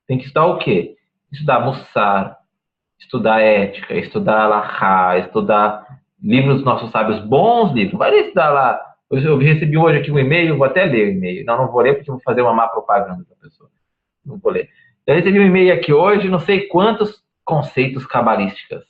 Tem que estudar o quê? Estudar Mussar, estudar ética, estudar Alahá, estudar livros dos nossos sábios, bons livros. Vai estudar lá. Eu recebi hoje aqui um e-mail, vou até ler o e-mail. Não vou ler porque eu vou fazer uma má propaganda da pessoa. Não vou ler. Eu recebi um e-mail aqui hoje, não sei quantos conceitos cabalísticos.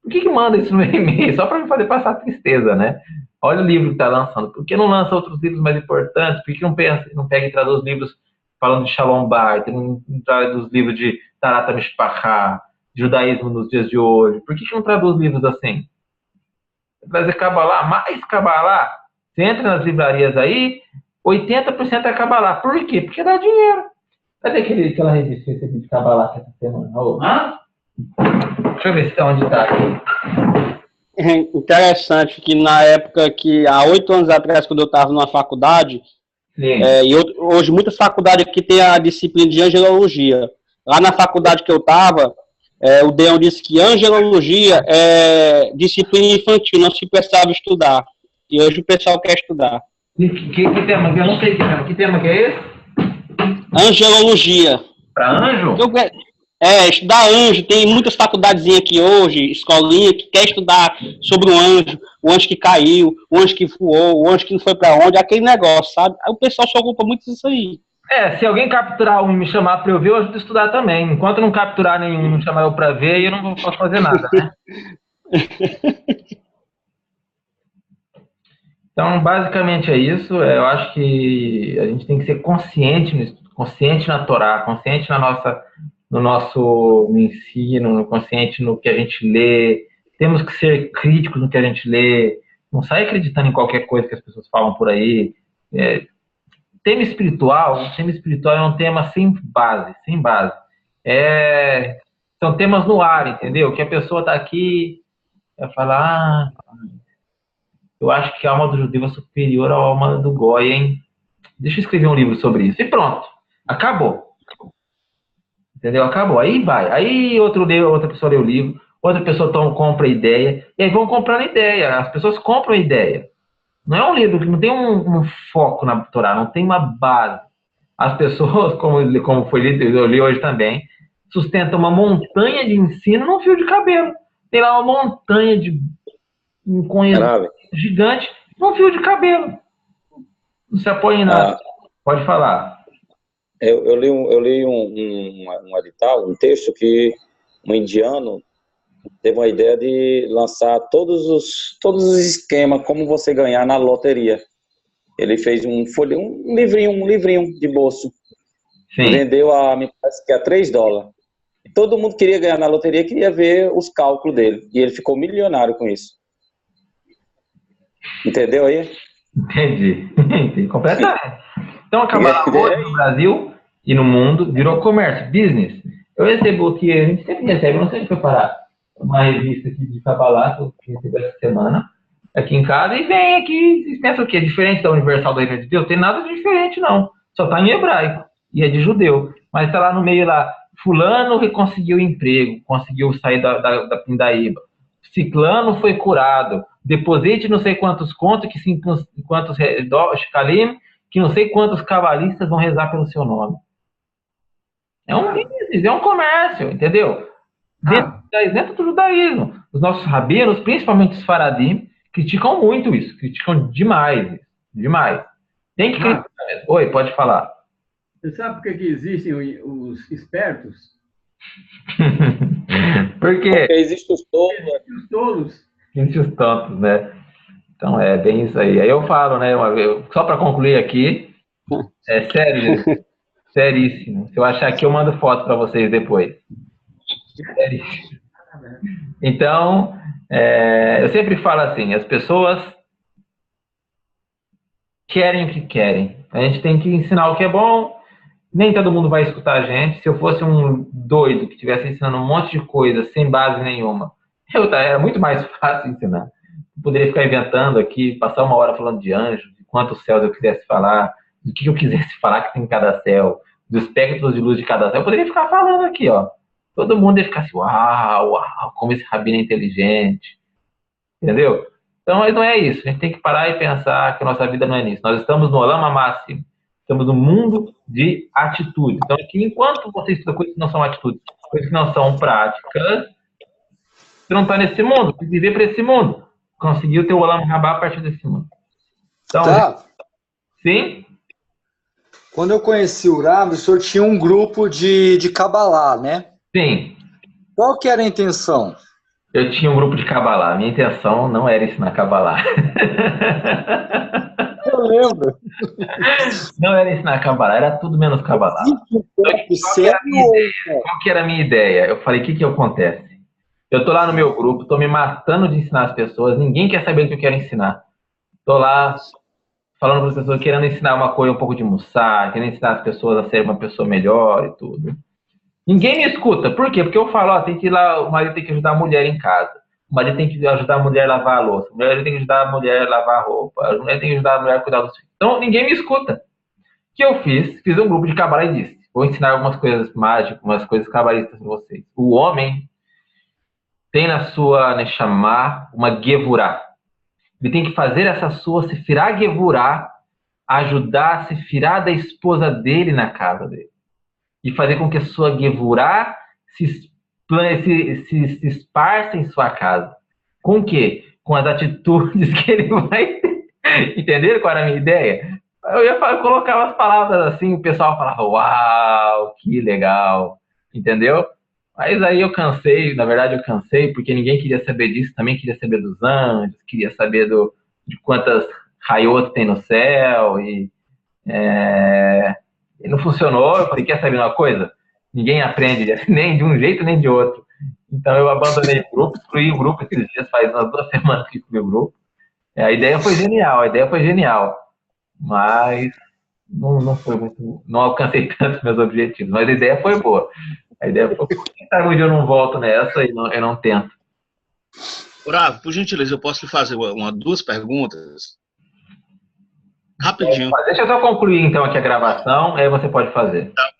Por que manda isso no e-mail? Só para me fazer passar tristeza, né? Olha o livro que está lançando. Por que não lança outros livros mais importantes? Por que não pega e traduz livros falando de Shalom Bait, não traduz livros de Tarat Mishpachá, Judaísmo nos dias de hoje? Por que não traduz livros assim? Trazer Kabbalah, mais Kabbalah. Você entra nas livrarias aí, 80% é Kabbalah. Por quê? Porque dá dinheiro. Cadê aquela revista que eu recebi de Kabbalah essa semana? Deixa eu ver se onde está aqui. É interessante que na época que, há 8 anos atrás, quando eu estava numa faculdade, e hoje muitas faculdades aqui têm a disciplina de angelologia. Lá na faculdade que eu estava, o Deon disse que angelologia é disciplina infantil, não se precisava estudar. E hoje o pessoal quer estudar. Que tema? Eu não sei que tema. Que tema que é esse? Angelologia. Para anjo? Estudar anjo. Tem muitas faculdades aqui hoje, escolinha, que quer estudar sobre o anjo que caiu, o anjo que voou, o anjo que não foi para onde, aquele negócio, sabe? Aí o pessoal se ocupa muito disso aí. Se alguém capturar um e me chamar para eu ver, eu ajudo a estudar também. Enquanto não capturar nenhum e me chamar eu para ver, eu não posso fazer nada, né? Então, basicamente é isso. Eu acho que a gente tem que ser consciente na Torá, consciente no nosso ensino, consciente no que a gente lê. Temos que ser críticos no que a gente lê. Não sai acreditando em qualquer coisa que as pessoas falam por aí. Tema espiritual é um tema sem base. São temas no ar, entendeu? Que a pessoa está aqui vai falar... eu acho que a alma do judeu é superior à alma do goi, hein? Deixa eu escrever um livro sobre isso. E pronto. Acabou. Entendeu? Acabou. Aí vai. Aí outra pessoa lê o livro, outra pessoa compra a ideia, e aí vão comprando ideia. As pessoas compram a ideia. Não é um livro que não tem um foco na Torá, não tem uma base. As pessoas, como foi lido, eu li hoje também, sustentam uma montanha de ensino num fio de cabelo. Tem lá uma montanha de conhecimento gigante num fio de cabelo. Não se apoia em nada. Pode falar. Eu li um edital, um texto que um indiano teve uma ideia de lançar todos os esquemas como você ganhar na loteria. Ele fez um livrinho de bolso. Sim. Vendeu me parece que a $3. E todo mundo queria ganhar na loteria, queria ver os cálculos dele. E ele ficou milionário com isso. Entendeu aí? Entendi completamente. Então, acabar hoje no Brasil e no mundo, virou comércio, business. Eu recebo aqui, a gente sempre recebe, não sei se preparar uma revista aqui de Kabbalah, que eu recebi essa semana, aqui em casa, e vem aqui, e pensa o quê? Diferente da Universal da Reino de Deus? Tem nada de diferente, não. Só tá em hebraico, e é de judeu. Mas tá lá no meio lá, fulano que conseguiu emprego, conseguiu sair da pindaíba. Ciclano foi curado. Deposite não sei quantos contos, quantos shkalim, que não sei quantos cabalistas vão rezar pelo seu nome. É um business, é um comércio, entendeu? Dentro do judaísmo. Os nossos rabinos, principalmente os faradim, criticam muito isso. Criticam demais. Demais. Tem que criticar mesmo. Oi, pode falar. Você sabe por que existem os espertos? Por quê? Porque existem os tolos. Existem os tolos. Existem os tontos, né? Então, é bem isso aí. Aí eu falo, né? Só para concluir aqui, é sério, seríssimo. Se eu achar aqui, eu mando foto para vocês depois. Seríssimo. Então, eu sempre falo assim, as pessoas querem o que querem. A gente tem que ensinar o que é bom. Nem todo mundo vai escutar a gente. Se eu fosse um doido que estivesse ensinando um monte de coisa sem base nenhuma, era muito mais fácil ensinar. Eu poderia ficar inventando aqui, passar uma hora falando de anjos, de quantos céus eu quisesse falar, do que eu quisesse falar que tem em cada céu, dos espectros de luz de cada céu. Eu poderia ficar falando aqui, ó. Todo mundo ia ficar assim, uau, como esse rabino é inteligente. Entendeu? Então, mas não é isso. A gente tem que parar e pensar que a nossa vida não é nisso. Nós estamos no Olam Máximo. Estamos no mundo de atitudes. Então, aqui, enquanto você estuda coisas que não são atitudes, coisas que não são práticas, você não está nesse mundo. Você tem que viver para esse mundo. Conseguir o teu Olam Rabá a partir desse mundo. Então, Tá. sim? Quando eu conheci o Rav, o senhor tinha um grupo de Kabbalah, né? Sim. Qual que era a intenção? Eu tinha um grupo de Kabbalah. Minha intenção não era ensinar Kabbalah. Eu lembro. Não era ensinar Kabbalah, era tudo menos Kabbalah. Qual que era a minha ideia? Eu falei, o que acontece? Eu tô lá no meu grupo, tô me matando de ensinar as pessoas, ninguém quer saber o que eu quero ensinar. Tô lá falando para as pessoas, querendo ensinar uma coisa, um pouco de mussar, querendo ensinar as pessoas a ser uma pessoa melhor e tudo. Ninguém me escuta. Por quê? Porque eu falo, ó, tem que ir lá, o marido tem que ajudar a mulher em casa. O marido tem que ajudar a mulher a lavar a louça. O marido tem que ajudar a mulher a lavar a roupa. A mulher tem que ajudar a mulher a cuidar dos filhos. Então, ninguém me escuta. O que eu fiz? Fiz um grupo de Kabbalah e disse, vou ensinar algumas coisas mágicas, umas coisas cabalistas para vocês. O homem tem na sua Neshama uma Gevurah. Ele tem que fazer essa sua Sefirah Gevurah ajudar a Sefirah da esposa dele na casa dele. E fazer com que a sua Gevurah se esparça em sua casa. Com o quê? Com as atitudes que ele vai ter. Entenderam qual era a minha ideia? Eu colocava as palavras assim, o pessoal falava, uau, que legal. Entendeu? Mas aí eu cansei, na verdade eu cansei, porque ninguém queria saber disso, também queria saber dos anjos, queria saber de quantas raios tem no céu, e não funcionou. Eu falei, quer saber uma coisa? Ninguém aprende nem de um jeito nem de outro. Então eu abandonei o grupo, excluí o grupo esses dias, faz umas 2 semanas que excluí o grupo. A ideia foi genial, mas não foi muito, não alcancei tanto meus objetivos, mas a ideia foi boa. A ideia foi, quem sabe um dia eu não volto nessa e eu não tento. Bravo, por gentileza, eu posso lhe fazer 2 perguntas? Rapidinho. Deixa eu só concluir então aqui a gravação, aí você pode fazer. Tá.